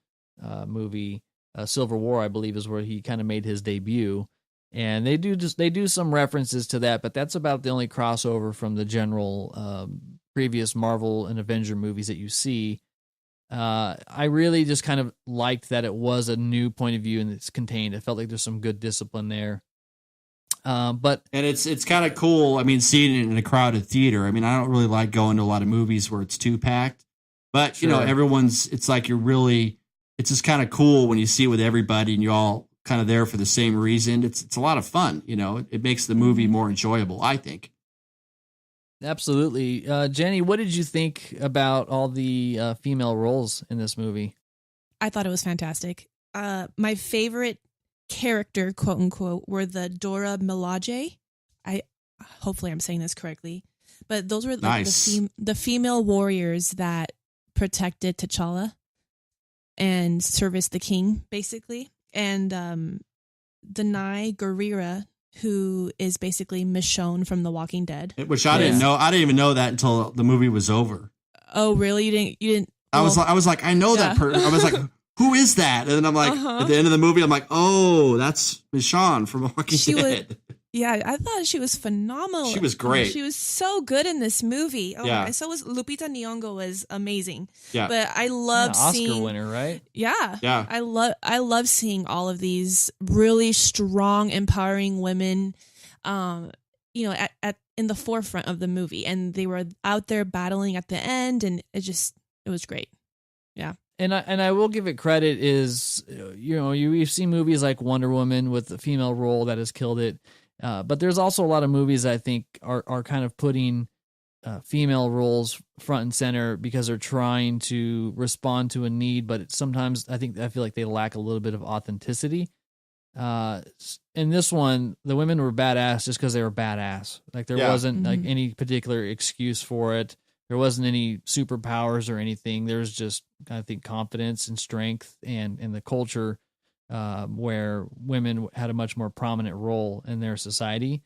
movie, Civil War, I believe is where he kind of made his debut. And they do some references to that, but that's about the only crossover from the general previous Marvel and Avenger movies that you see. I really just kind of liked that it was a new point of view and it's contained. It felt like there's some good discipline there. And it's kind of cool. I mean, seeing it in a crowded theater. I mean, I don't really like going to a lot of movies where it's too packed, but sure. You know, it's like it's just kind of cool when you see it with everybody and you're all kind of there for the same reason. It's a lot of fun. You know, it makes the movie more enjoyable, I think. Absolutely. Jenny, what did you think about all the female roles in this movie? I thought it was fantastic. My favorite character, quote unquote, were the Dora Milaje. Hopefully I'm saying this correctly, but those were like the female warriors that protected T'Challa and serviced the king, basically. And Danai Gurira, who is basically Michonne from The Walking Dead. Which I didn't know. I didn't even know that until the movie was over. Oh, really? You didn't. Well, I was like, I know that person. I was like, who is that? And then I'm like, at the end of the movie, I'm like, oh, that's Michonne from Walking Dead. Yeah, I thought she was phenomenal. She was great. She was so good in this movie. Oh, yeah. And so was Lupita Nyong'o was amazing. Yeah. But I love seeing Oscar winner, right? Yeah. Yeah. I love seeing all of these really strong, empowering women, you know, at in the forefront of the movie, and they were out there battling at the end, and it was great. Yeah. And I will give it credit is, you know, we've seen movies like Wonder Woman with the female role that has killed it. But there's also a lot of movies I think are kind of putting female roles front and center because they're trying to respond to a need, but sometimes I feel like they lack a little bit of authenticity. In this one, the women were badass just because they were badass. Like there wasn't like any particular excuse for it. There wasn't any superpowers or anything. There's just, I think, confidence and strength and the culture where women had a much more prominent role in their society.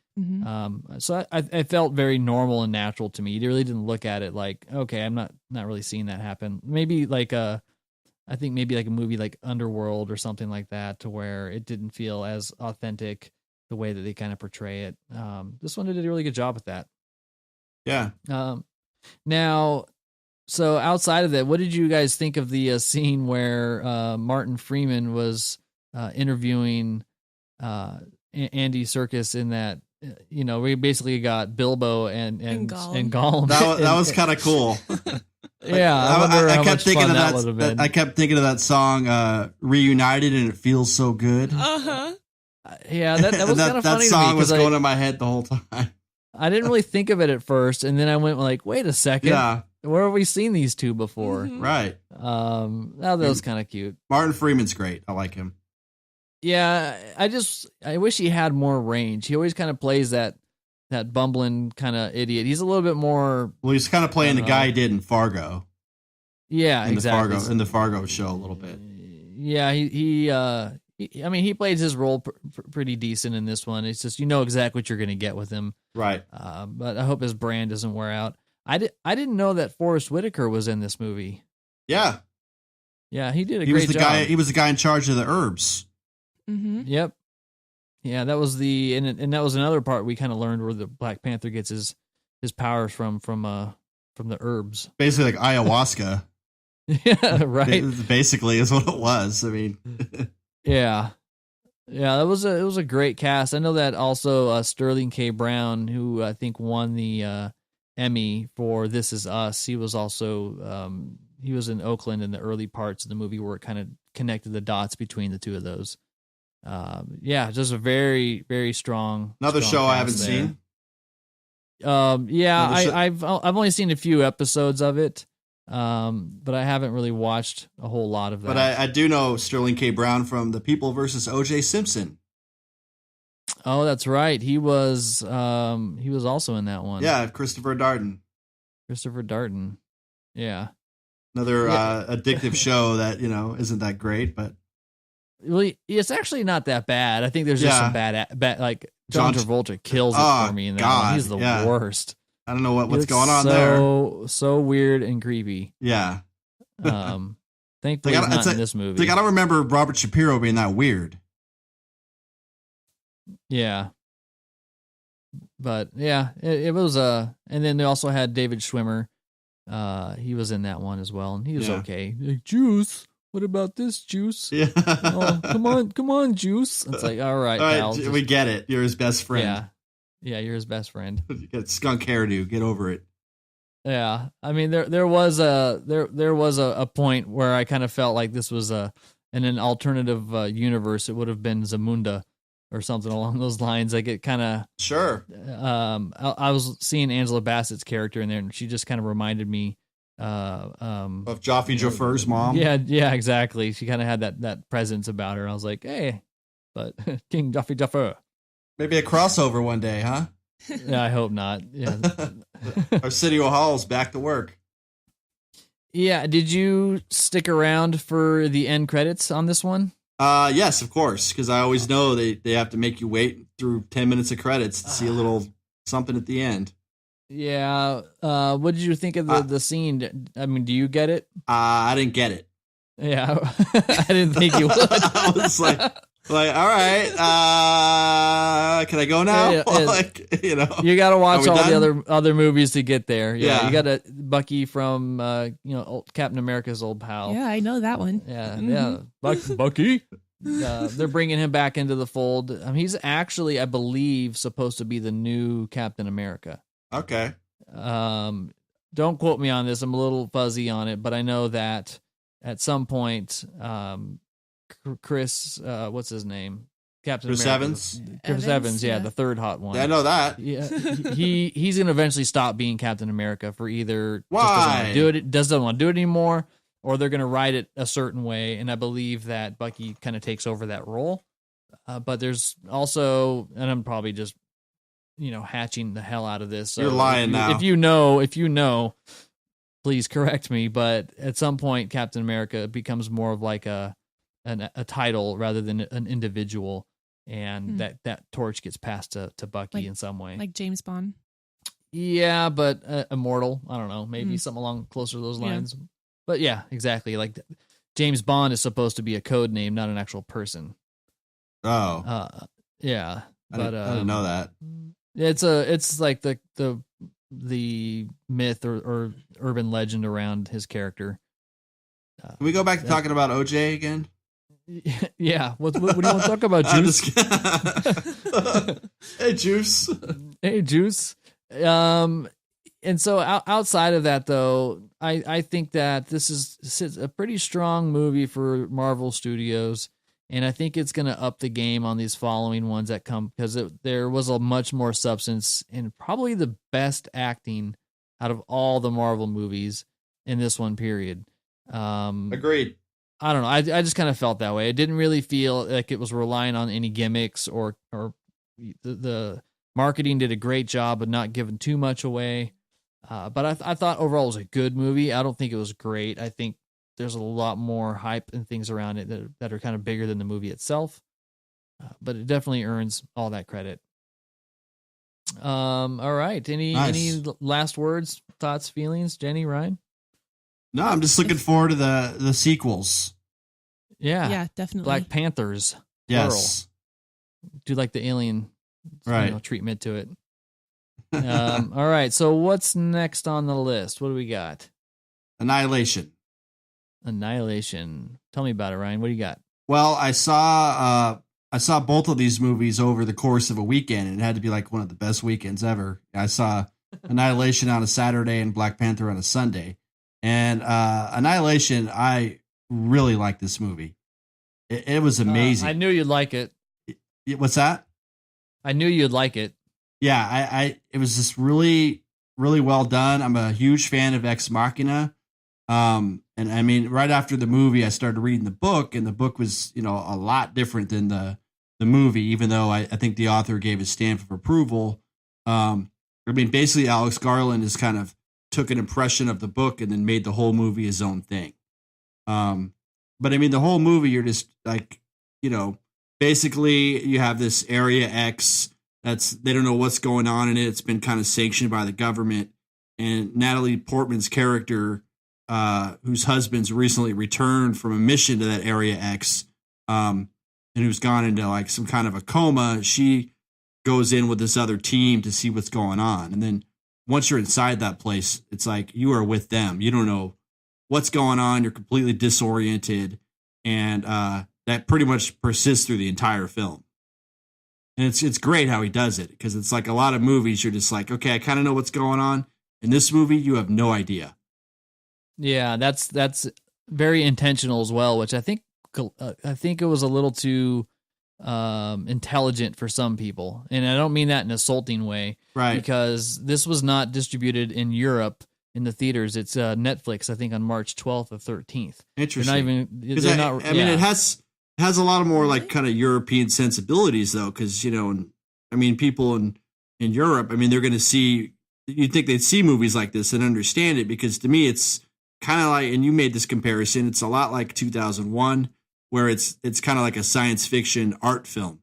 So I felt very normal and natural to me. You really didn't look at it like, okay, I'm not really seeing that happen. Maybe like I think maybe like a movie like Underworld or something like that, to where it didn't feel as authentic the way that they kind of portray it. This one did a really good job with that. Yeah. Now, so outside of that, what did you guys think of the scene where Martin Freeman was interviewing Andy Serkis in that? You know, we basically got Bilbo and Gollum. That was kind of cool. Yeah, I kept thinking of that. I kept thinking of that song, "Reunited," and it feels so good. Yeah, that was kind of funny. That song was going in my head the whole time. I didn't really think of it at first, and then I went like, "Wait a second, where have we seen these two before?" Right. That was kind of cute. Martin Freeman's great. I like him. Yeah, I wish he had more range. He always kind of plays that bumbling kind of idiot. He's a little bit more. Well, he's kind of playing the guy he did in Fargo. Yeah, exactly. In the Fargo show a little bit. Yeah, he plays his role pretty decent in this one. It's just, you know exactly what you're going to get with him. Right. But I hope his brand doesn't wear out. I didn't know that Forrest Whitaker was in this movie. Yeah. Yeah, he did a great job. He was the guy in charge of the herbs. Yep. Yeah, that was and that was another part we kind of learned where the Black Panther gets his powers from the herbs. Basically like ayahuasca. Yeah, right. Basically is what it was. I mean, Yeah. Yeah, it was a great cast. I know that also Sterling K. Brown, who I think won the Emmy for This Is Us, he was also he was in Oakland in the early parts of the movie where it kind of connected the dots between the two of those. Yeah, just a very, very strong. Another strong show I haven't cast seen. Yeah, Another I've only seen a few episodes of it, but I haven't really watched a whole lot of that. But I do know Sterling K. Brown from The People versus O.J. Simpson. Oh, that's right. He was also in that one. Yeah, Christopher Darden. Christopher Darden. Yeah. Another addictive show that, isn't that great, but Well, it's actually not that bad. I think there's just some bad like John Travolta kills it for me in that one. He's the worst. I don't know what's going on there. So weird and creepy. Yeah. Thankfully he's not in this movie. Like, I don't remember Robert Shapiro being that weird. Yeah. But yeah, it was and then they also had David Schwimmer. He was in that one as well, and he was okay. Like, Juice, what about this, Juice? Yeah. Oh, come on, Juice. It's like, all right, pal, we get it. You're his best friend. Yeah, you're his best friend. You got skunk hairdo. Get over it. Yeah, I mean there was a point where I kind of felt like this was in an alternative universe. It would have been Zamunda or something along those lines. Like it kind of sure. I was seeing Angela Bassett's character in there, and she just kind of reminded me of Joffrey Joffre's mom. Yeah, exactly. She kind of had that presence about her. I was like, hey, but King Joffrey Joffer. Maybe a crossover one day, huh? Yeah, I hope not. Yeah. Arsenio Hall's back to work. Yeah, did you stick around for the end credits on this one? Yes, of course, because I always know they have to make you wait through 10 minutes of credits to see a little something at the end. Yeah. What did you think of the scene? I mean, do you get it? I didn't get it. Yeah, I didn't think you would. I was like, all right, can I go now? Yeah. Like, you got to watch all done? the other movies to get there. Yeah. You got Bucky from Captain America's old pal. Yeah, I know that one. Yeah, yeah, Bucky. They're bringing him back into the fold. He's actually, I believe, supposed to be the new Captain America. Okay. Don't quote me on this. I'm a little fuzzy on it, but I know that at some point, Chris, what's his name? Captain Chris America. Evans? Chris Evans, yeah, the third hot one. Yeah, I know that. Yeah, he's going to eventually stop being Captain America for either Why? doesn't want to do it anymore, or they're going to write it a certain way. And I believe that Bucky kind of takes over that role. But there's also, and I'm probably just hatching the hell out of this. So you're lying now. If you know, please correct me. But at some point, Captain America becomes more of like a title rather than an individual, and that torch gets passed to Bucky in some way, like James Bond. Yeah, but immortal. I don't know, maybe something along closer to those lines. Yeah. But yeah, exactly. Like James Bond is supposed to be a code name, not an actual person. Oh, yeah. I didn't know that. It's like the myth or urban legend around his character. Can we go back to talking about OJ again? Yeah. What do you want to talk about, Juice? Hey, Juice. Hey, Juice. And so outside of that, though, I think that this is a pretty strong movie for Marvel Studios. And I think it's going to up the game on these following ones that come, because there was a much more substance and probably the best acting out of all the Marvel movies in this one period. Agreed. I don't know. I just kind of felt that way. It didn't really feel like it was relying on any gimmicks or the marketing did a great job of not giving too much away. But I thought overall it was a good movie. I don't think it was great. I think there's a lot more hype and things around it that are kind of bigger than the movie itself. But it definitely earns all that credit. All right. Any last words, thoughts, feelings, Jenny, Ryan? No, I'm just looking forward to the sequels. Yeah. Yeah, definitely. Black Panthers. Yes. Plural. do like the Alien Right. treatment to it. All right. So what's next on the list? What do we got? Annihilation. Annihilation. Tell me about it, Ryan. What do you got? Well, I saw both of these movies over the course of a weekend, and it had to be like one of the best weekends ever. I saw Annihilation on a Saturday and Black Panther on a Sunday. And Annihilation, I really like this movie. It was amazing. I knew you'd like it. What's that? I knew you'd like it. Yeah, it was just really, really well done. I'm a huge fan of Ex Machina. And I mean, right after the movie, I started reading the book, and the book was, a lot different than the movie, even though I think the author gave his stamp of approval. I mean, basically, Alex Garland is kind of took an impression of the book and then made the whole movie his own thing. But I mean, the whole movie, you're just like, basically you have this Area X they don't know what's going on in it. It's been kind of sanctioned by the government. And Natalie Portman's character, whose husband's recently returned from a mission to that Area X, and who's gone into like some kind of a coma, she goes in with this other team to see what's going on. And then once you're inside that place, it's like you are with them. You don't know what's going on. You're completely disoriented. And that pretty much persists through the entire film. And it's great how he does it, because it's like a lot of movies, you're just like, okay, I kind of know what's going on. In this movie, you have no idea. Yeah, that's very intentional as well, which I think it was a little too intelligent for some people, and I don't mean that in an insulting way, right? Because this was not distributed in Europe in the theaters. It's Netflix, I think, on March 12th or 13th. Interesting. I mean, it has a lot of more like kind of European sensibilities, though, because people in Europe, I mean, they're going to see. You'd think they'd see movies like this and understand it, because to me, it's kind of like, and you made this comparison, it's a lot like 2001, where it's kind of like a science fiction art film.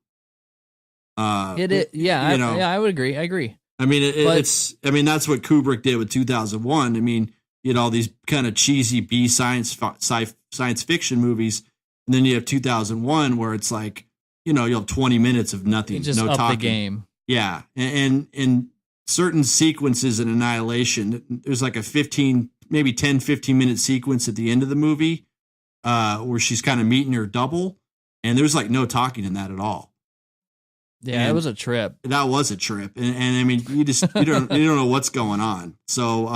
I would agree. I agree. I mean, that's what Kubrick did with 2001. I mean, you had all these kind of cheesy B science fiction movies, and then you have 2001, where it's like, you'll have 20 minutes of nothing, just no up talking. The game. Yeah, and certain sequences in Annihilation, there's like a 15 minute sequence at the end of the movie where she's kind of meeting her double, and there's like no talking in that at all. Yeah, it was a trip. That was a trip. And I mean, you don't know what's going on. So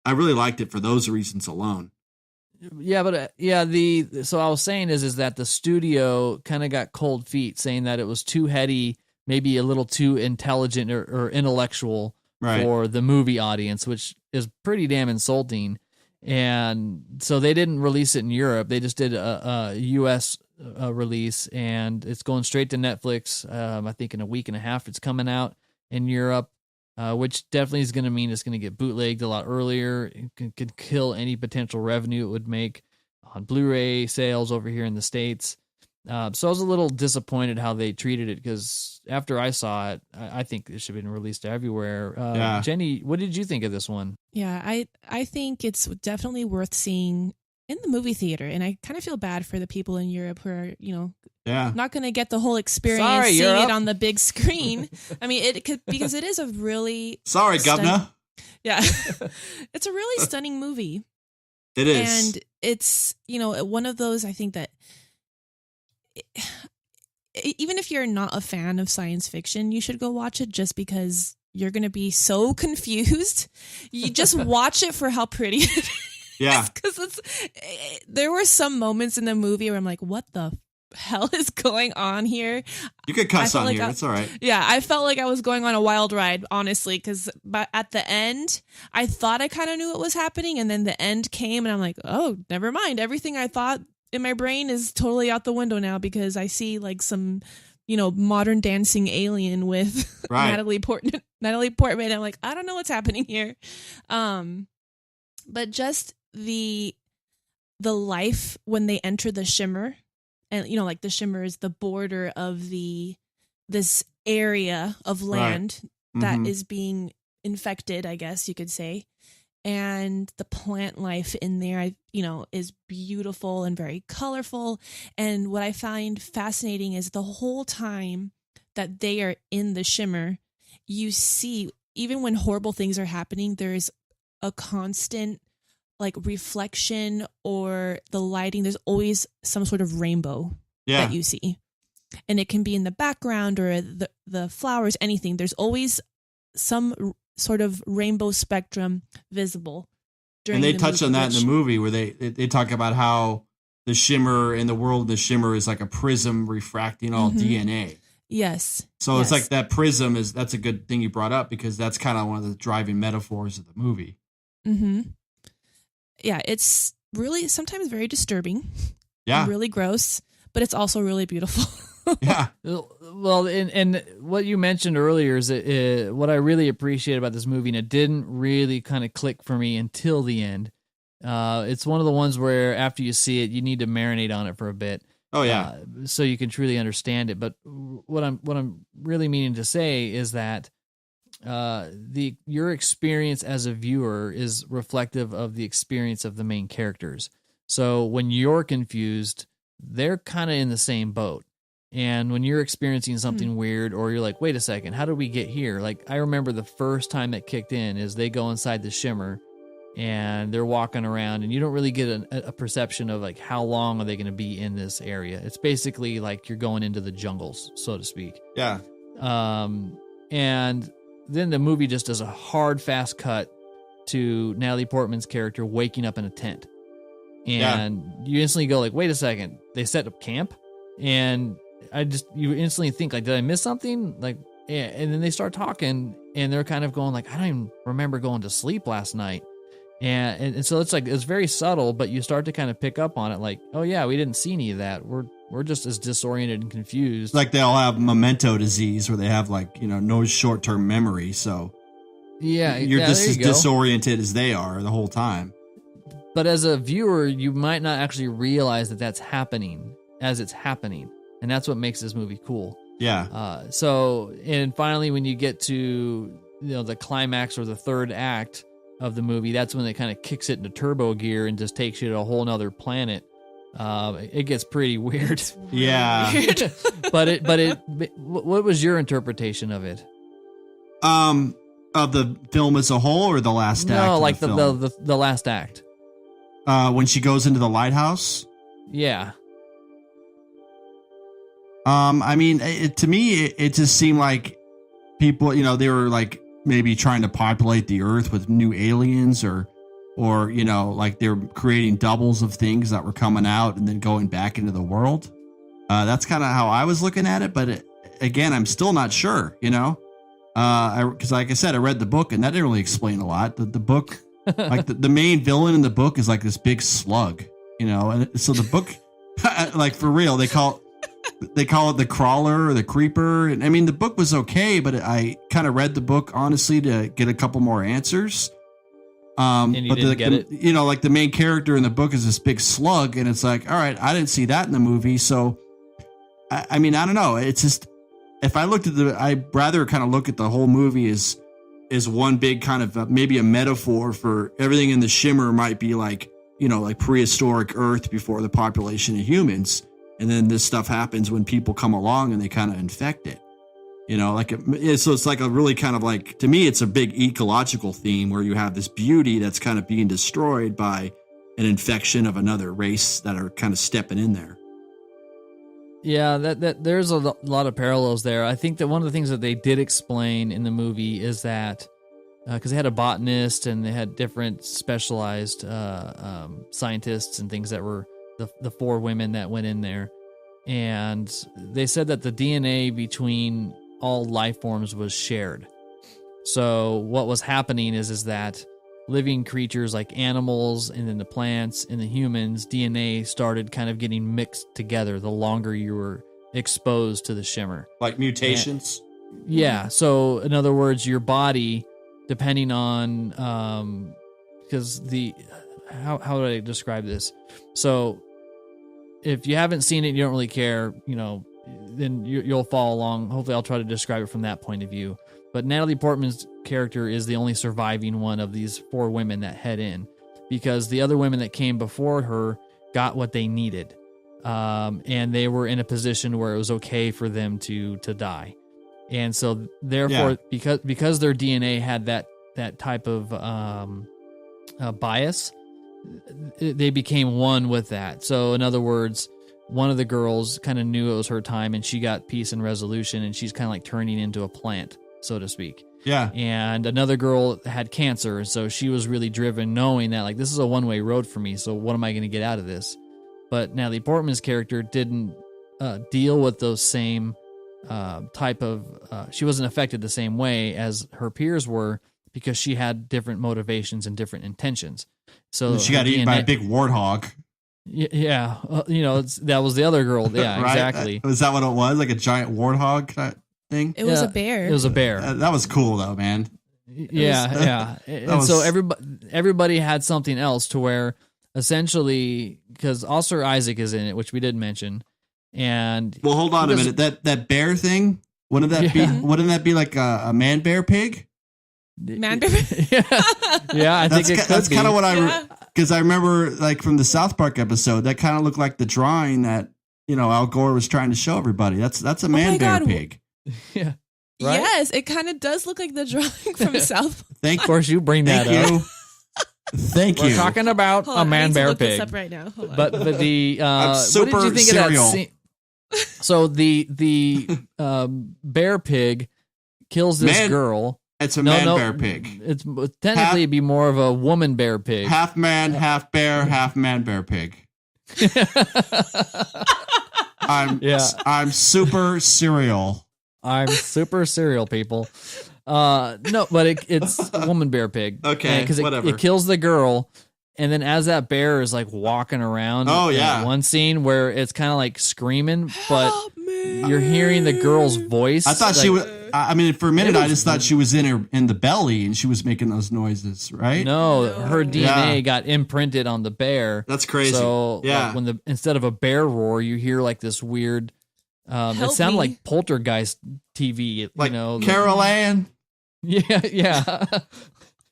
I really liked it for those reasons alone. Yeah, but so I was saying is that the studio kind of got cold feet, saying that it was too heady, maybe a little too intelligent or intellectual for the movie audience, which is pretty damn insulting. And so they didn't release it in Europe. They just did a U.S. Release, and it's going straight to Netflix. I think in a week and a half it's coming out in Europe, which definitely is going to mean it's going to get bootlegged a lot earlier. It could kill any potential revenue it would make on Blu-ray sales over here in the States. So I was a little disappointed how they treated it, because after I saw it, I think it should have been released everywhere. Jenny, what did you think of this one? Yeah, I think it's definitely worth seeing in the movie theater, and I kind of feel bad for the people in Europe who are, not going to get the whole experience seeing Europe. It on the big screen. I mean, it could, because it is a really governor. Yeah, it's a really stunning movie. It is, and it's one of those, I think that even if you're not a fan of science fiction, you should go watch it, just because you're going to be so confused. You just watch it for how pretty it is. Yeah. Because there were some moments in the movie where I'm like, what the hell is going on here? You could cuss on here. It's all right. Yeah, I felt like I was going on a wild ride, honestly, because at the end, I thought I kind of knew what was happening, and then the end came, and I'm like, oh, never mind. Everything I thought in my brain is totally out the window now, because I see like some, modern dancing alien with Natalie Portman. I'm like, I don't know what's happening here. But just the life when they enter the shimmer, and like the shimmer is the border of this area of land that is being infected, I guess you could say. And the plant life in there, is beautiful and very colorful. And what I find fascinating is the whole time that they are in the shimmer, you see, even when horrible things are happening, there's a constant like reflection or the lighting. There's always some sort of rainbow that you see. And it can be in the background or the flowers, anything. There's always some sort of rainbow spectrum visible. And they touch on that in the movie where they talk about how the shimmer in the world of the shimmer is like a prism refracting all DNA. Yes. So it's like that prism that's a good thing you brought up because that's kind of one of the driving metaphors of the movie. Mm-hmm. Yeah, it's really sometimes very disturbing. Yeah. And really gross, but it's also really beautiful. Yeah. Well, and what you mentioned earlier is what I really appreciate about this movie, and it didn't really kind of click for me until the end. It's one of the ones where after you see it, you need to marinate on it for a bit. Oh yeah. So you can truly understand it. But what I'm really meaning to say is that your experience as a viewer is reflective of the experience of the main characters. So when you're confused, they're kind of in the same boat. And when you're experiencing something weird, or you're like, wait a second, how did we get here? Like, I remember the first time it kicked in is they go inside the shimmer and they're walking around, and you don't really get a perception of like how long are they going to be in this area. It's basically like you're going into the jungles, so to speak. Yeah. And then the movie just does a hard, fast cut to Natalie Portman's character waking up in a tent. And you instantly go like, wait a second, they set up camp? And you instantly think like, did I miss something? Like, yeah. And then they start talking and they're kind of going like, I don't even remember going to sleep last night. And so it's like, it's very subtle, but you start to kind of pick up on it. Like, oh yeah, we didn't see any of that. We're just as disoriented and confused. Like they all have memento disease where they have like, no short-term memory. So you're just as disoriented as they are the whole time. But as a viewer, you might not actually realize that that's happening as it's happening. And that's what makes this movie cool. Yeah. And finally, when you get to the climax or the third act of the movie, that's when it kind of kicks it into turbo gear and just takes you to a whole nother planet. It gets pretty weird. Yeah. Weird. but what was your interpretation of it? Of the film as a whole, or the last act? No, like the last act. When she goes into the lighthouse. Yeah. I mean, to me, it just seemed like people, they were like maybe trying to populate the earth with new aliens or like they're creating doubles of things that were coming out and then going back into the world. That's kind of how I was looking at it. But again, I'm still not sure, because like I said, I read the book and that didn't really explain a lot. The book, like the main villain in the book is like this big slug, and so the book, like for real, they call it the crawler or the creeper. And I mean, the book was okay, but I kind of read the book honestly to get a couple more answers. And you didn't get it? Like the main character in the book is this big slug, and it's like, all right, I didn't see that in the movie. So, I mean, I don't know. It's just, if I looked at I'd rather kind of look at the whole movie as one big kind of maybe a metaphor for everything in the shimmer might be like, like prehistoric Earth before the population of humans. And then this stuff happens when people come along and they kind of infect it, so it's like a really kind of like, to me, it's a big ecological theme where you have this beauty that's kind of being destroyed by an infection of another race that are kind of stepping in there. Yeah, that there's a lot of parallels there. I think that one of the things that they did explain in the movie is that because they had a botanist and they had different specialized scientists and things that were the four women that went in there, and they said that the DNA between all life forms was shared. So what was happening is that living creatures like animals and then the plants and the humans, DNA started kind of getting mixed together the longer you were exposed to the shimmer. Like mutations? Yeah. So in other words, your body, depending on because how do I describe this? So if you haven't seen it, you don't really care, then you'll follow along. Hopefully I'll try to describe it from that point of view. But Natalie Portman's character is the only surviving one of these four women that head in, because the other women that came before her got what they needed. And they were in a position where it was okay for them to die. And so therefore, because their DNA had that type of bias, they became one with that. So in other words, one of the girls kind of knew it was her time, and she got peace and resolution, and she's kind of like turning into a plant, so to speak. Yeah. And another girl had cancer, so she was really driven, knowing that like this is a one-way road for me. So what am I going to get out of this? But Natalie Portman's character didn't deal with those same type of. She wasn't affected the same way as her peers were, because she had different motivations and different intentions. So And she got eaten by a big warthog. Yeah, that was the other girl. Yeah, right? Exactly. Was that what it was? Like a giant warthog type thing? It was a bear. It was a bear. That was cool though, man. Yeah. And so everybody had something else to where essentially, because Oscar Isaac is in it, which we did mention. And well, hold on a minute. That bear thing, wouldn't that be like a man bear pig? Man bear. Yeah, I think that's kind of what because I remember like from the South Park episode, that kind of looked like the drawing that Al Gore was trying to show everybody. That's a man bear pig. Yeah. Right? Yes, it kind of does look like the drawing from South. Of course, you bring that up. Thank you. We're talking about a man bear pig. This up right now. Hold on. But the I'm super what did you think cereal. of that scene? So the bear pig kills this girl. It's a bear pig. It's technically it'd be more of a woman bear pig. Half man, half bear, half man bear pig. I'm super cereal. I'm super cereal, people. No, but it's woman bear pig. Okay, because whatever. It kills the girl, and then as that bear is like walking around. Oh yeah. One scene where it's kind of like screaming, but you're hearing the girl's voice. I thought she was. I mean, for a minute, I just thought she was in the belly and she was making those noises, right? No, her DNA got imprinted on the bear. That's crazy. So yeah, like, instead of a bear roar, you hear like this weird. It sounded like Poltergeist TV, like Carol Ann. Yeah.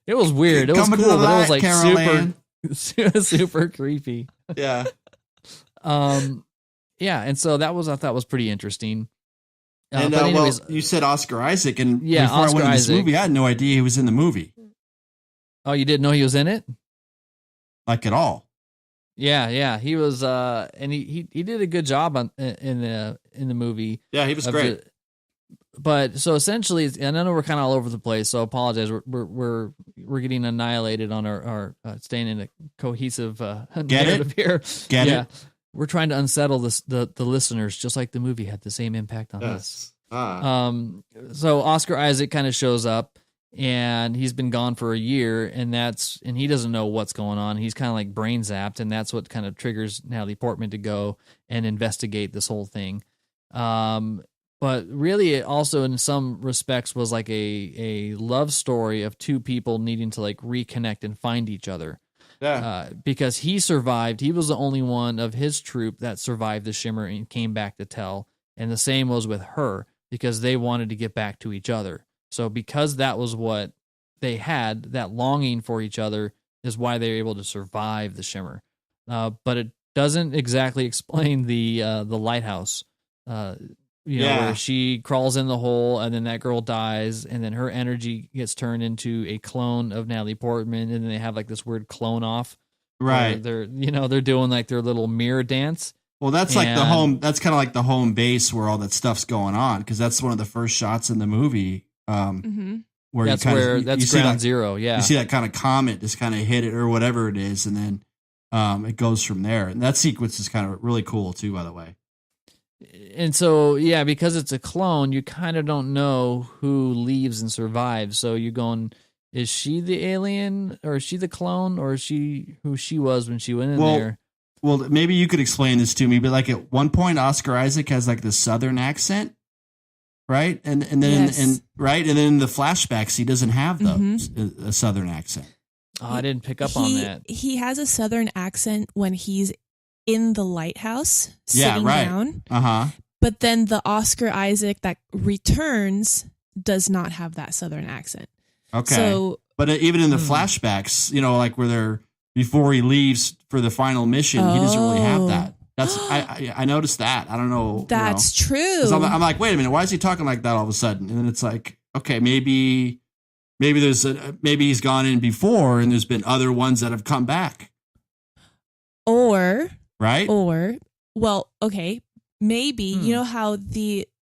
It was weird. It was cool, but it was like super creepy. Yeah. Yeah, and so I thought was pretty interesting. And but anyways, you said Oscar Isaac, and yeah, before Oscar I went to this Isaac. movie, I had no idea he was in the movie. Oh, you didn't know he was in it? Like at all? Yeah, he was, and he did a good job in the movie. Yeah, he was great. But so essentially, and I know we're kind of all over the place, so I apologize. We're getting annihilated on our staying in a cohesive narrative here. Get it? We're trying to unsettle the listeners, just like the movie had the same impact on us. So Oscar Isaac kind of shows up, and he's been gone for a year, and he doesn't know what's going on. He's kind of like brain zapped, and that's what kind of triggers Natalie Portman to go and investigate this whole thing. But really, it also in some respects was like a love story of two people needing to like reconnect and find each other. Yeah. Because he survived. He was the only one of his troop that survived the Shimmer and came back to tell. And the same was with her, because they wanted to get back to each other. So because that was what they had, that longing for each other is why they were able to survive the Shimmer. But it doesn't exactly explain the lighthouse. Where she crawls in the hole and then that girl dies, and then her energy gets turned into a clone of Natalie Portman, and then they have like this weird clone off. Right. They're doing like their little mirror dance. Well, that's like the home. That's kind of like the home base where all that stuff's going on, because that's one of the first shots in the movie. Where that's you see ground zero. Yeah, you see that kind of comet just kind of hit it or whatever it is, and then it goes from there. And that sequence is kind of really cool too, by the way. And so, yeah, because it's a clone, you kind of don't know who leaves and survives. So you're going, is she the alien, or is she the clone, or is she who she was when she went in there? Well, maybe you could explain this to me, but like at one point, Oscar Isaac has like the Southern accent, right? And then and then in the flashbacks, he doesn't have a Southern accent. Oh, I didn't pick up on that. He has a Southern accent when he's in the lighthouse sitting down. But then the Oscar Isaac that returns does not have that Southern accent. Okay. So, but even in the flashbacks, like where they're before he leaves for the final mission, he doesn't really have that. I noticed that. I don't know. That's true. 'Cause I'm like, wait a minute, why is he talking like that all of a sudden? And then it's like, okay, maybe he's gone in before, and there's been other ones that have come back. Or Right? Well, okay, maybe you know how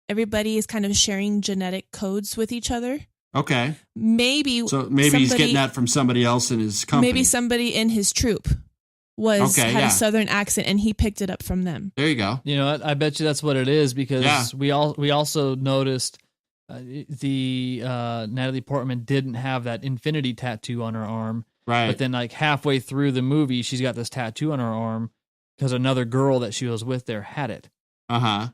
everybody is kind of sharing genetic codes with each other. Okay. Maybe he's getting that from somebody else in his company. Maybe somebody in his troop had a southern accent, and he picked it up from them. There you go. You know what? I bet you that's what it is, because we also noticed the Natalie Portman didn't have that infinity tattoo on her arm. Right. But then like halfway through the movie, she's got this tattoo on her arm because another girl that she was with there had it. Uh-huh.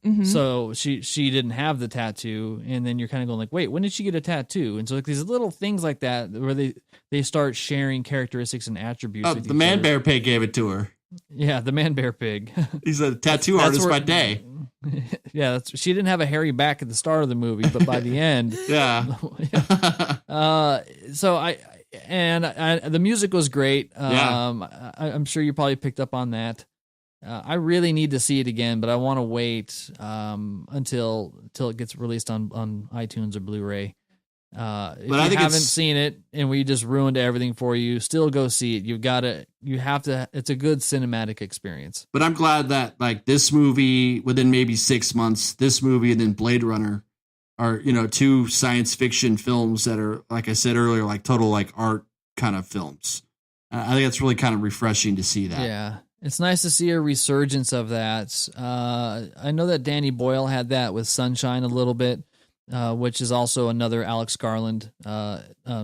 Mm-hmm. So she didn't have the tattoo, and then you're kind of going like, wait, when did she get a tattoo? And so like these little things like that where they start sharing characteristics and attributes. Oh, with the each man other. bear pig gave it to her. Yeah, the man bear pig. He's a tattoo artist by day. Yeah, she didn't have a hairy back at the start of the movie, but by the end, yeah. So the music was great. I'm sure you probably picked up on that. I really need to see it again, but I want to wait until it gets released on iTunes or Blu-ray. If I think you haven't seen it and we just ruined everything for you, still go see it. You have to. It's a good cinematic experience. But I'm glad that like this movie, within maybe 6 months, this movie and then Blade Runner are, two science fiction films that are, like I said earlier, like total like art kind of films. I think it's really kind of refreshing to see that. Yeah. It's nice to see a resurgence of that. I know that Danny Boyle had that with Sunshine a little bit, which is also another Alex Garland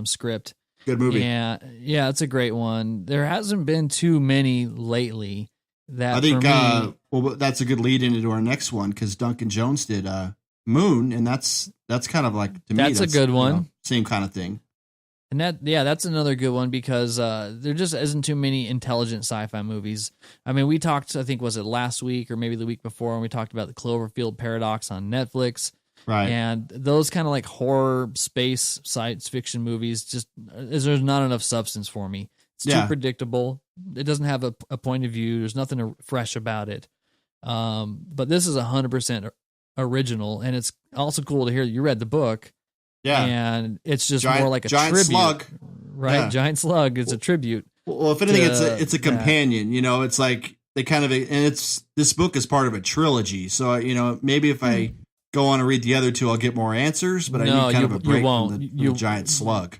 script. Good movie. Yeah, it's a great one. There hasn't been too many lately. I think that's a good lead into our next one, because Duncan Jones did Moon, and that's kind of like, to me, that's a good one. Same kind of thing. And that's another good one, because there just isn't too many intelligent sci-fi movies. I mean, we talked, I think, was it last week or maybe the week before, when we talked about the Cloverfield Paradox on Netflix. Right. And those kind of like horror space science fiction movies, there's not enough substance for me. It's too predictable. It doesn't have a point of view. There's nothing fresh about it. But this is 100% original, and it's also cool to hear you read the book. Yeah, and it's just more like a giant tribute, slug, right? Yeah. Giant slug. It's a tribute. Well, if anything, it's a companion. It's like they kind of, and this book is part of a trilogy. So maybe if I go on and read the other two, I'll get more answers. But I need kind of a break from the giant slug.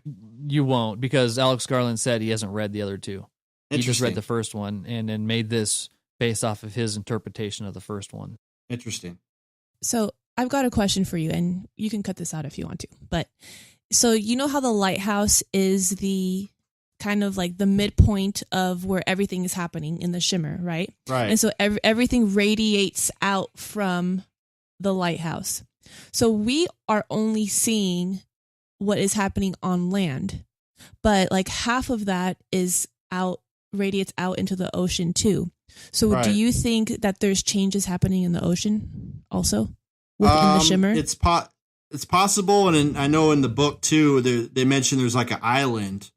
You won't, because Alex Garland said he hasn't read the other two. He just read the first one and then made this based off of his interpretation of the first one. Interesting. So I've got a question for you, and you can cut this out if you want to. But so you know how the lighthouse is the kind of like the midpoint of where everything is happening in the shimmer, right? Right. And so everything radiates out from the lighthouse. So we are only seeing what is happening on land, but like half of that radiates out into the ocean too. So do you think that there's changes happening in the ocean also within the shimmer? It's possible, and I know in the book too, they mention there's like an island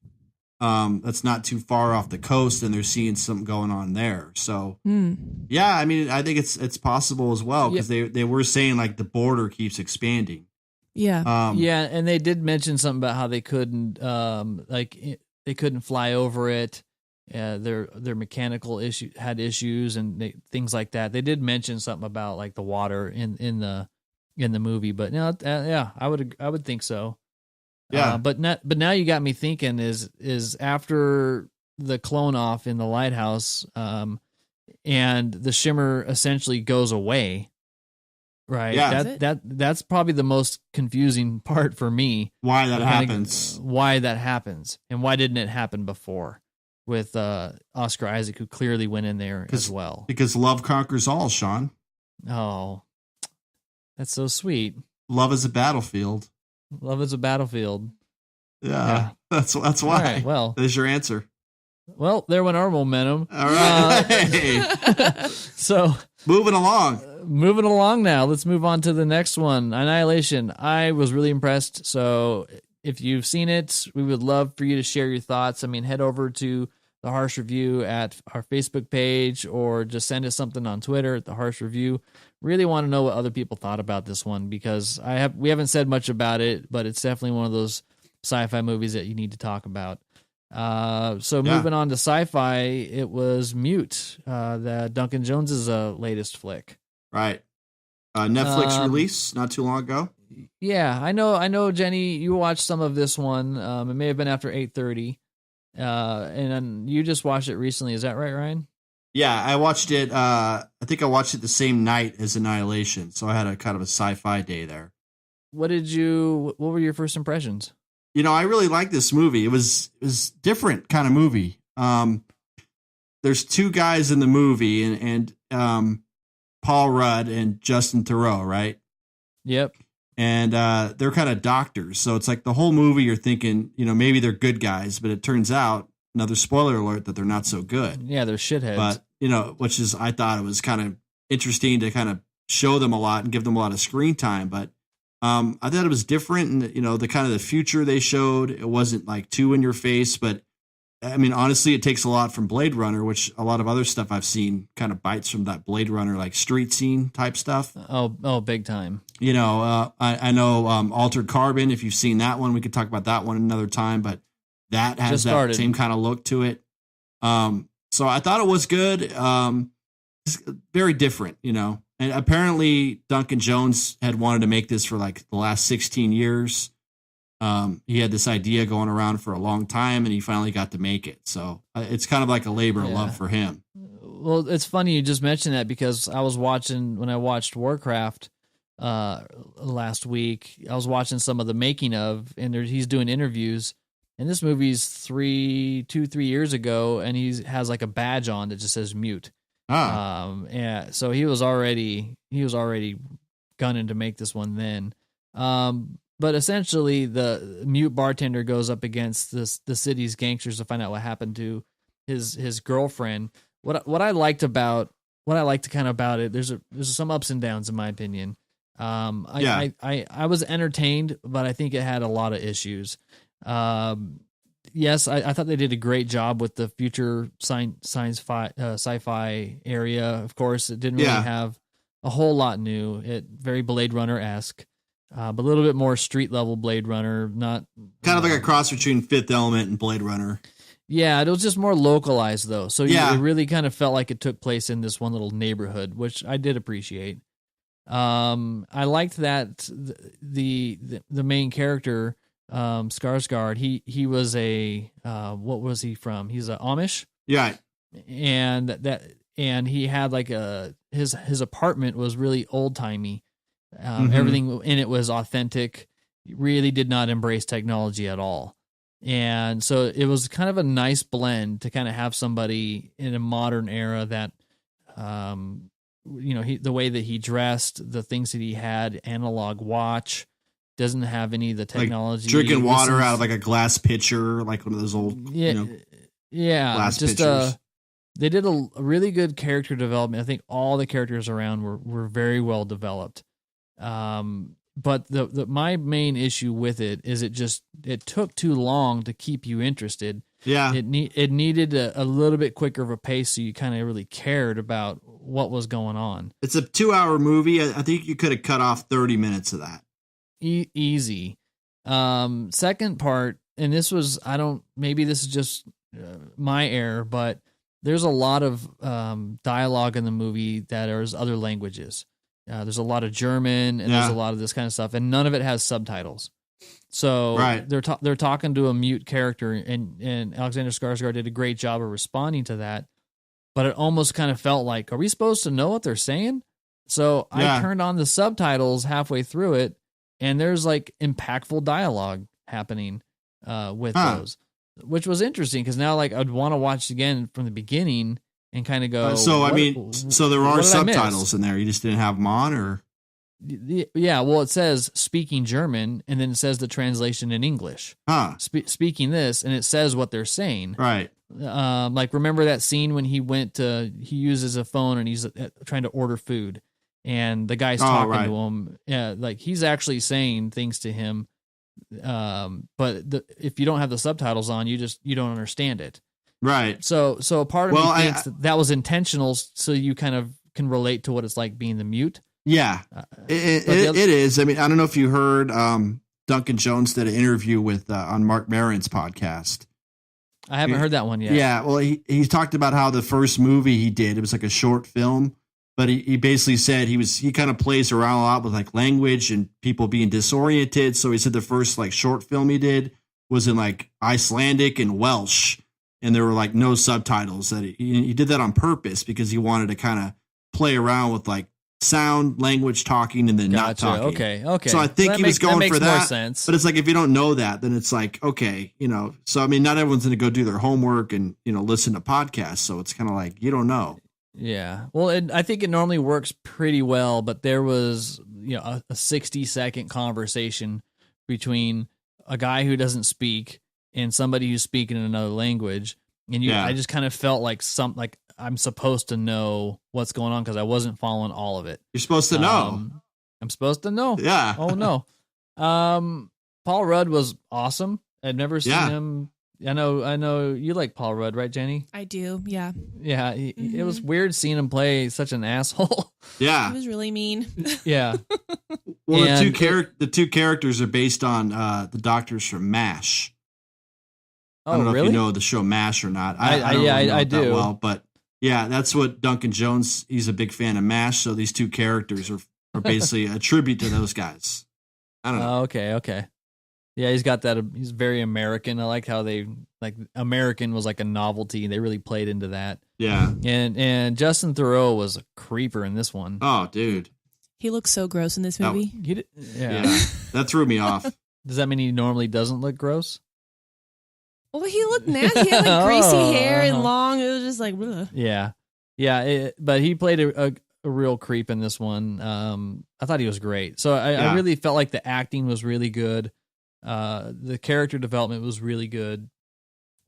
that's not too far off the coast, and they're seeing something going on there. So yeah, I mean, I think it's possible as well, because they were saying like the border keeps expanding. Yeah. Yeah, and they did mention something about how they couldn't they couldn't fly over it. Their mechanical had issues and things like that. They did mention something about like the water in the movie, but I would think so. Yeah. But now you got me thinking, is after the clone off in the lighthouse, and the shimmer essentially goes away. Right. Yeah. That's probably the most confusing part for me. Why that happens. And why didn't it happen before with Oscar Isaac, who clearly went in there as well? Because love conquers all, Sean. Oh, that's so sweet. Love is a battlefield. Love is a battlefield. Yeah. That's why. All right, well, there's your answer. Well, there went our momentum. All right. So moving along now. Let's move on to the next one, Annihilation. I was really impressed. So if you've seen it, we would love for you to share your thoughts. I mean, head over to the Harsch Review at our Facebook page, or just send us something on Twitter at the Harsch Review. Really want to know what other people thought about this one, because we haven't said much about it, but it's definitely one of those sci-fi movies that you need to talk about. Moving on to sci-fi, it was Mute, the Duncan Jones's latest flick. Right. Netflix release not too long ago. Yeah, I know, Jenny, you watched some of this one. It may have been after 8:30. And then you just watched it recently. Is that right, Ryan? Yeah, I watched it. I think I watched it the same night as Annihilation. So I had a kind of a sci-fi day there. What were your first impressions? I really liked this movie. It was different kind of movie. There's two guys in the movie and Paul Rudd and Justin Theroux, right? Yep. And they're kind of doctors. So it's like the whole movie you're thinking, maybe they're good guys, but it turns out, another spoiler alert, that they're not so good. Yeah, they're shitheads. But, which is, I thought it was kind of interesting to kind of show them a lot and give them a lot of screen time. But I thought it was different. And, the kind of the future they showed, it wasn't like too in your face. But I mean, honestly, it takes a lot from Blade Runner, which a lot of other stuff I've seen kind of bites from that Blade Runner, like street scene type stuff. Oh, big time. I know Altered Carbon, if you've seen that one, we could talk about that one another time, but that has that same kind of look to it. So I thought it was good. It's very different, and apparently Duncan Jones had wanted to make this for like the last 16 years. He had this idea going around for a long time, and he finally got to make it. So it's kind of like a labor of love for him. Well, it's funny you just mentioned that, because when I watched Warcraft last week, I was watching some of the making of, and he's doing interviews, and this movie's 3 years ago, and he has like a badge on that just says Mute. And so he was already gunning to make this one then. But essentially, the Mute bartender goes up against the city's gangsters to find out what happened to his girlfriend. What I liked about it, there's some ups and downs in my opinion. I was entertained, but I think it had a lot of issues. Yes, I thought they did a great job with the future sci-fi area. Of course, it didn't really have a whole lot new. It very Blade Runner-esque. But a little bit more street level Blade Runner, not kind of like a cross between Fifth Element and Blade Runner. Yeah, it was just more localized though. So it really kind of felt like it took place in this one little neighborhood, which I did appreciate. I liked that the main character, Skarsgård, he was what was he from? He's a Amish. Yeah. And he had like his apartment was really old timey. Everything in it was authentic. Really did not embrace technology at all. And so it was kind of a nice blend to kind of have somebody in a modern era that, the way that he dressed, the things that he had, analog watch, doesn't have any of the technology. Like drinking water out of like a glass pitcher, like one of those old, glass pitchers. They did a really good character development. I think all the characters around were very well developed. But my main issue with it is it took too long to keep you interested. Yeah. It needed a little bit quicker of a pace, so you kind of really cared about what was going on. It's a 2-hour movie. I think you could have cut off 30 minutes of that. Easy. Second part, and maybe this is just my error, but there's a lot of dialogue in the movie that is other languages. There's a lot of German, and there's a lot of this kind of stuff, and none of it has subtitles. So they're talking to a mute character, and Alexander Skarsgård did a great job of responding to that. But it almost kind of felt like, are we supposed to know what they're saying? So I turned on the subtitles halfway through it, and there's like impactful dialogue happening with those, which was interesting, because now like I'd want to watch it again from the beginning and kind of go. So there are subtitles in there. You just didn't have them on, or? Yeah, well, it says speaking German, and then it says the translation in English. Speaking this, and it says what they're saying. Right. Like, remember that scene when he uses a phone and he's trying to order food, and the guy's talking to him. Yeah, like he's actually saying things to him. But if you don't have the subtitles on, you don't understand it. Right. So a part of Well, me thinks that was intentional, so you kind of can relate to what it's like being the mute. Yeah, it is. I mean, I don't know if you heard Duncan Jones did an interview with on Mark Maron's podcast. I haven't heard that one yet. Yeah, well, he talked about how the first movie he did, it was like a short film, but he basically said he kind of plays around a lot with like language and people being disoriented. So he said the first like short film he did was in like Icelandic and Welsh, and there were like no subtitles. That he did that on purpose because he wanted to kind of play around with like sound, language, talking, and then not talking. Okay. So I think he was going for that. More sense. But it's like if you don't know that, then it's like, okay, So I mean, not everyone's going to go do their homework and listen to podcasts. So it's kind of like you don't know. Yeah. Well, I think it normally works pretty well, but there was a 60-second conversation between a guy who doesn't speak and somebody who's speaking in another language, and I just kind of felt like I'm supposed to know what's going on because I wasn't following all of it. You're supposed to know. I'm supposed to know. Yeah. Oh no. Paul Rudd was awesome. I'd never seen him. I know you like Paul Rudd, right, Jenny? I do. Yeah. Yeah. It was weird seeing him play such an asshole. Yeah. He was really mean. Yeah. Well, the two characters are based on the doctors from MASH. I don't know if you know the show MASH or not. I don't really know it that well, but yeah, that's what Duncan Jones, he's a big fan of MASH, so these two characters are basically a tribute to those guys. I don't know. Okay. Yeah, he's got that. He's very American. I like how American was like a novelty. They really played into that. Yeah. And Justin Theroux was a creeper in this one. Oh, dude. He looks so gross in this movie. Yeah. That threw me off. Does that mean he normally doesn't look gross? Well, he looked nasty. He had like greasy hair and long. It was just like, ugh. Yeah. But he played a real creep in this one. I thought he was great. So I really felt like the acting was really good. The character development was really good.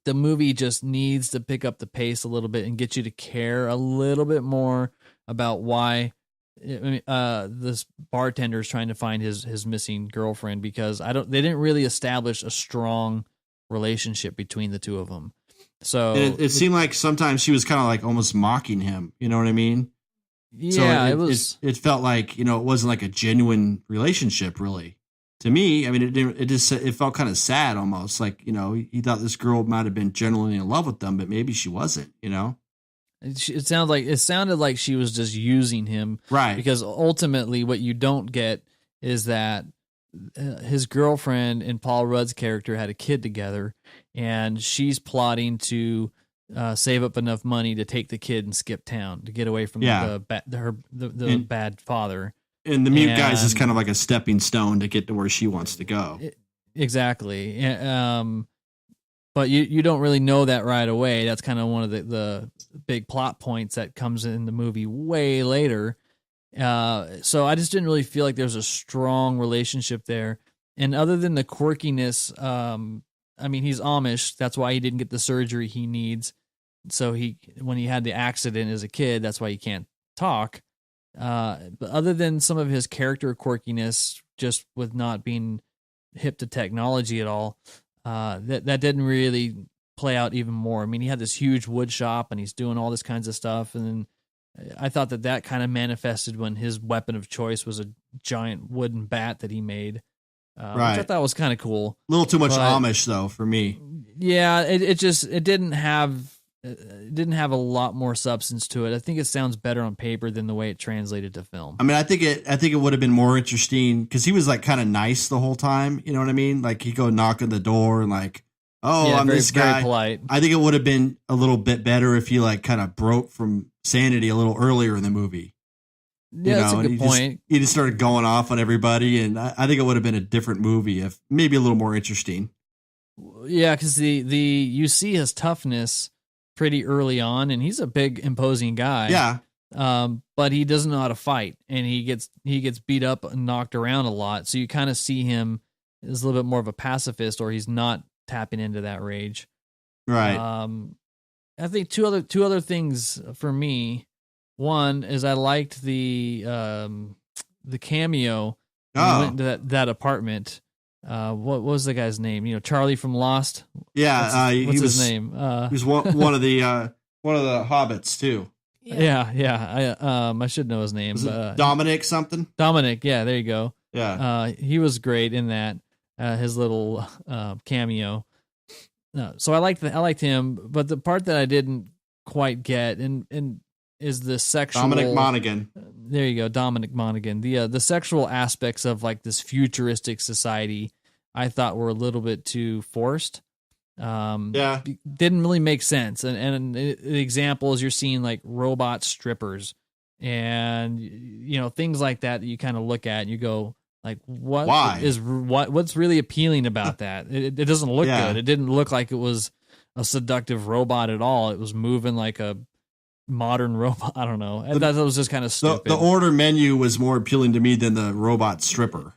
The movie just needs to pick up the pace a little bit and get you to care a little bit more about why this bartender is trying to find his missing girlfriend, because they didn't really establish a strong relationship between the two of them. So it seemed like sometimes she was kind of like almost mocking him. You know what I mean? Yeah, so it felt like, it wasn't like a genuine relationship really. To me, I mean, it felt kind of sad almost, like, he thought this girl might have been genuinely in love with them, but maybe she wasn't, It sounded like she was just using him. Right. Because ultimately what you don't get is that his girlfriend and Paul Rudd's character had a kid together, and she's plotting to save up enough money to take the kid and skip town to get away from the bad father. And the mute guy's is kind of like a stepping stone to get to where she wants to go. Exactly. But you don't really know that right away. That's kind of one of the big plot points that comes in the movie way later. So I just didn't really feel like there's a strong relationship there. And other than the quirkiness, I mean, he's Amish. That's why he didn't get the surgery he needs. So when he had the accident as a kid, that's why he can't talk. But other than some of his character quirkiness, just with not being hip to technology at all, that didn't really play out even more. I mean, he had this huge wood shop and he's doing all this kinds of stuff. And then I thought that kind of manifested when his weapon of choice was a giant wooden bat that he made, which I thought was kind of cool. A little too much Amish though, for me. Yeah. It didn't have a lot more substance to it. I think it sounds better on paper than the way it translated to film. I mean, I think it would have been more interesting because he was like kind of nice the whole time. You know what I mean? Like he'd go knock on the door and like, I'm this guy. Very polite. I think it would have been a little bit better if he like kind of broke from sanity a little earlier in the movie. Yeah, that's a good point. He just started going off on everybody, and I think it would have been a different movie if maybe a little more interesting. Yeah, because you see his toughness pretty early on, and he's a big, imposing guy. Yeah. But he doesn't know how to fight, and he gets beat up and knocked around a lot. So you kind of see him as a little bit more of a pacifist, or he's not tapping into that rage. Right. I think two other things for me. One is I liked the cameo when he went to that apartment what was the guy's name? You know, Charlie from Lost. Yeah, What's his name? He was one of the hobbits too. Yeah. I should know his name. Was it Dominic something? Dominic. Yeah, there you go. Yeah. He was great in that. His little cameo. So I liked him, but the part that I didn't quite get and is the sexual Dominic Monaghan. There you go, Dominic Monaghan. The sexual aspects of like this futuristic society, I thought were a little bit too forced. Didn't really make sense. And the example is you're seeing like robot strippers and you know things like that you kind of look at and you go like, what's really appealing about that? It doesn't look good. It didn't look like it was a seductive robot at all. It was moving like a modern robot. I don't know. That was just kind of stupid. The order menu was more appealing to me than the robot stripper.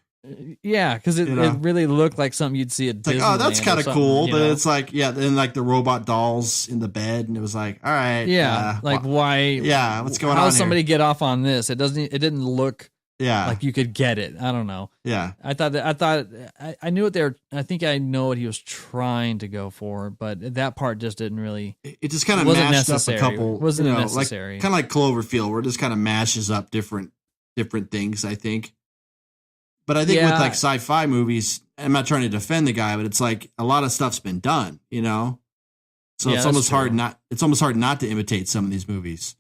Yeah, because it really looked like something you'd see at Disneyland. Like, oh, that's kind of cool. But know? it's like, then like the robot dolls in the bed, and it was like, all right. Yeah, why? Yeah, what's going on How here? does somebody get off on this? It didn't look like you could get it. I don't know. Yeah. I knew what I think I know what he was trying to go for, but that part just didn't really. It just kind of mashed up a couple. Wasn't necessary. Like, kind of like Cloverfield, where it just kind of mashes up different things, I think. But I think with like sci-fi movies, I'm not trying to defend the guy, but it's like a lot of stuff's been done, you know? So it's almost hard not to imitate some of these movies.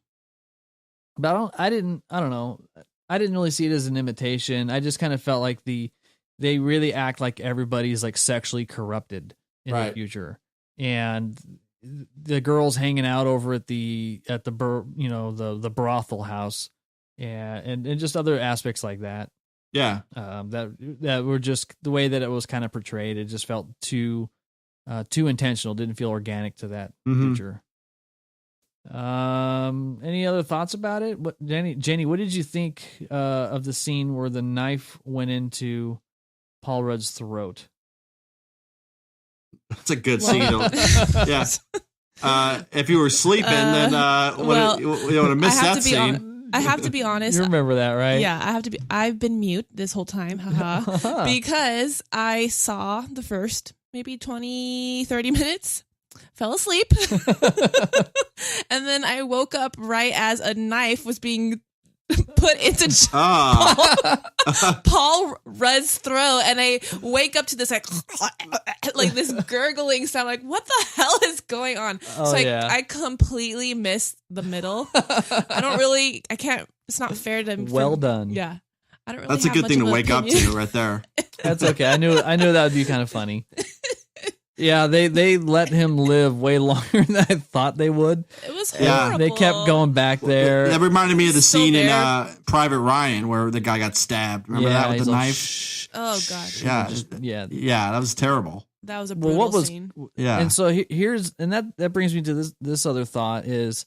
But I don't know. I didn't really see it as an imitation. I just kind of felt like they really act like everybody's like sexually corrupted in the future. And the girls hanging out over at the brothel house and just other aspects like that. Yeah. That were just the way that it was kind of portrayed. It just felt too intentional. Didn't feel organic to that future. Any other thoughts about it? Jenny, what did you think of the scene where the knife went into Paul Rudd's throat? That's a good scene. Yeah. If you were sleeping, then you would have missed that scene. I have to be honest. You remember that, right? Yeah, I have to be. I've been mute this whole time, haha, because I saw the first maybe 20, 30 minutes, fell asleep, and then I woke up right as a knife was being put into Paul Rudd's throat, and I wake up to this like this gurgling sound. Like, what the hell is going on? I completely missed the middle. I can't. It's not fair to. Well done. Yeah, I don't really. That's a good thing to wake up to right there. That's okay. I knew that would be kind of funny. Yeah, they let him live way longer than I thought they would. It was horrible. They kept going back there. That reminded me of the scene in Private Ryan where the guy got stabbed. Remember that with the knife? Shh. Oh god. Yeah, that was terrible. That was a brutal scene. Yeah. And so that brings me to this other thought is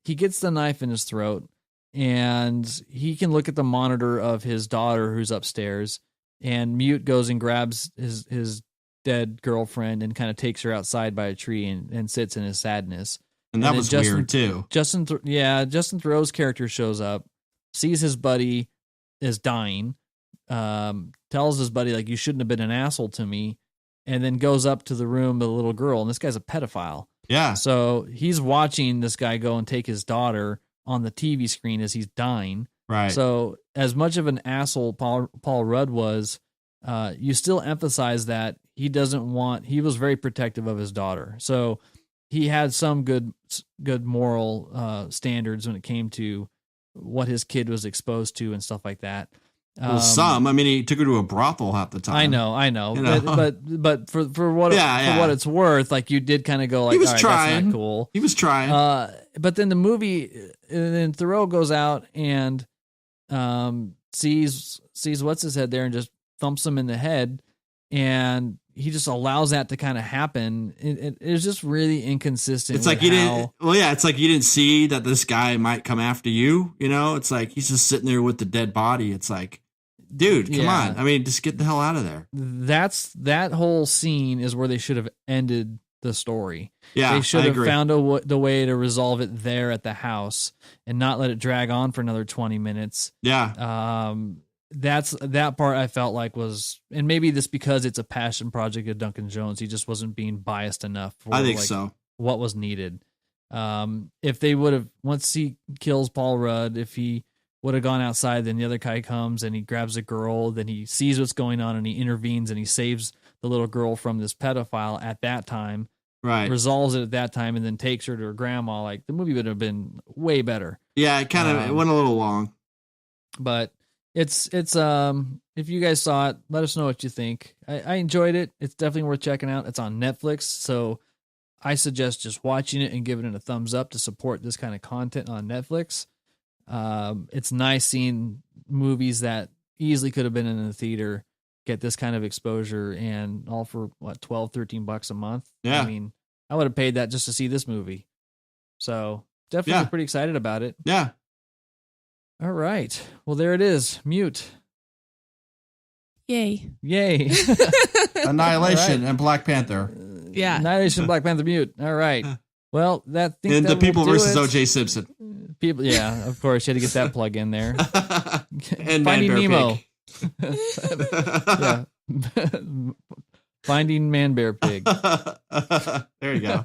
he gets the knife in his throat and he can look at the monitor of his daughter who's upstairs, and Mute goes and grabs his dead girlfriend and kind of takes her outside by a tree and sits in his sadness. And that was weird too. Justin Theroux's character shows up, sees his buddy is dying, tells his buddy like, you shouldn't have been an asshole to me, and then goes up to the room of the little girl, and this guy's a pedophile. Yeah. So he's watching this guy go and take his daughter on the TV screen as he's dying. Right. So as much of an asshole Paul Rudd was, you still emphasize that he was very protective of his daughter. So he had some good moral standards when it came to what his kid was exposed to and stuff like that. Some. I mean, he took her to a brothel half the time. I know. You know? But for what it's worth, like you did kind of go like, he was all right, trying. That's not cool. He was trying. But then the movie, and then Theroux goes out and sees what's his head there and just thumps him in the head, and he just allows that to kind of happen. It's just really inconsistent. It's like you didn't. Well, yeah, it's like you didn't see that this guy might come after you. You know, it's like he's just sitting there with the dead body. It's like, dude, come on. I mean, just get the hell out of there. That whole scene is where they should have ended the story. Yeah, they should have found the way to resolve it there at the house and not let it drag on for another 20 minutes. Yeah. that part I felt like was, and maybe this because it's a passion project of Duncan Jones, he just wasn't being biased enough for I think so. what was needed. If they would have, once he kills Paul Rudd, if he would have gone outside, then the other guy comes and he grabs a girl, then he sees what's going on and he intervenes and he saves the little girl from this pedophile at that time, Right. resolves it at that time, and then takes her to her grandma. Like, the movie would have been way better. Yeah, it kind of it went a little long. But it's if you guys saw it, let us know what you think. I enjoyed it. It's definitely worth checking out. It's on Netflix, so I suggest just watching it and giving it a thumbs up to support this kind of content on Netflix. It's nice seeing movies that easily could have been in the theater get this kind of exposure, and all for what, $12-13 a month. Yeah. I mean, I would have paid that just to see this movie. So definitely pretty excited about it. Yeah. All right. Well, there it is. Mute. Yay. Yay. Annihilation All and Black Panther. Yeah. Annihilation, Black Panther, Mute. All right. Well, And that the People will do versus it. O.J. Simpson. People, yeah, of course, you had to get that plug in there. And Finding Nemo. Manbear Yeah. Finding Manbearpig. There you go.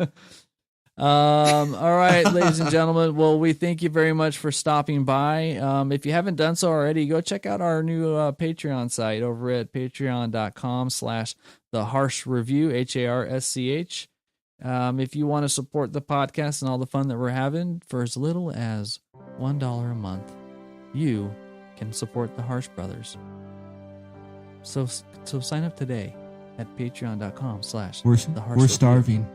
All right, ladies and gentlemen. Well, we thank you very much for stopping by. If you haven't done so already, go check out our new Patreon site over at patreon.com/The Harsch Review, HARSCH. If you want to support the podcast and all the fun that we're having for as little as $1 a month, you can support the Harsch Brothers. So sign up today at patreon.com/The Harsch We're starving.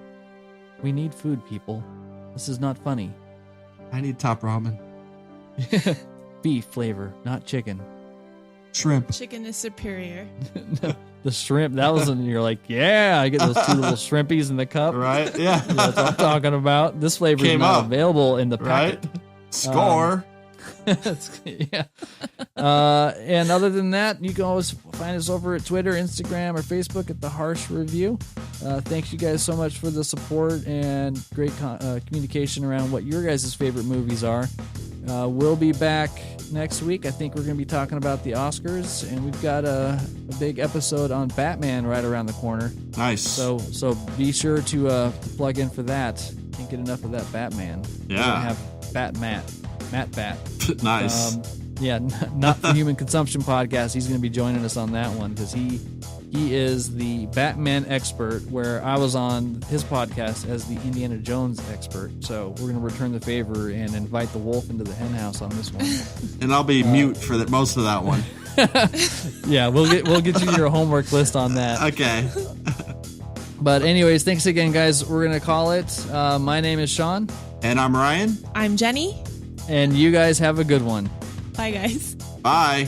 We need food, people. This is not funny. I need top ramen. Beef flavor, not chicken. Shrimp. Chicken is superior. The shrimp, that was when you're like, yeah, I get those two little shrimpies in the cup. Right? Yeah. That's what I'm talking about. This flavor is Came not up. available in the Right? packet. Score. Yeah. And other than that, you can always find us over at Twitter, Instagram, or Facebook at The Harsch Review. Thanks you guys so much for the support and great communication around what your guys' favorite movies are. We'll be back next week. I think we're going to be talking about the Oscars, and we've got a big episode on Batman right around the corner. Nice. So be sure to plug in for that. Can't get enough of that Batman. Yeah. We're gonna have Matt Bat. Nice. Yeah, not for human consumption podcast. He's going to be joining us on that one because he is the Batman expert, where I was on his podcast as the Indiana Jones expert. So we're going to return the favor and invite the wolf into the henhouse on this one. And I'll be mute for most of that one. Yeah, we'll get you your homework list on that. Okay. But anyways, thanks again, guys. We're going to call it. My name is Sean. And I'm Ryan. I'm Jenny. And you guys have a good one. Bye, guys. Bye.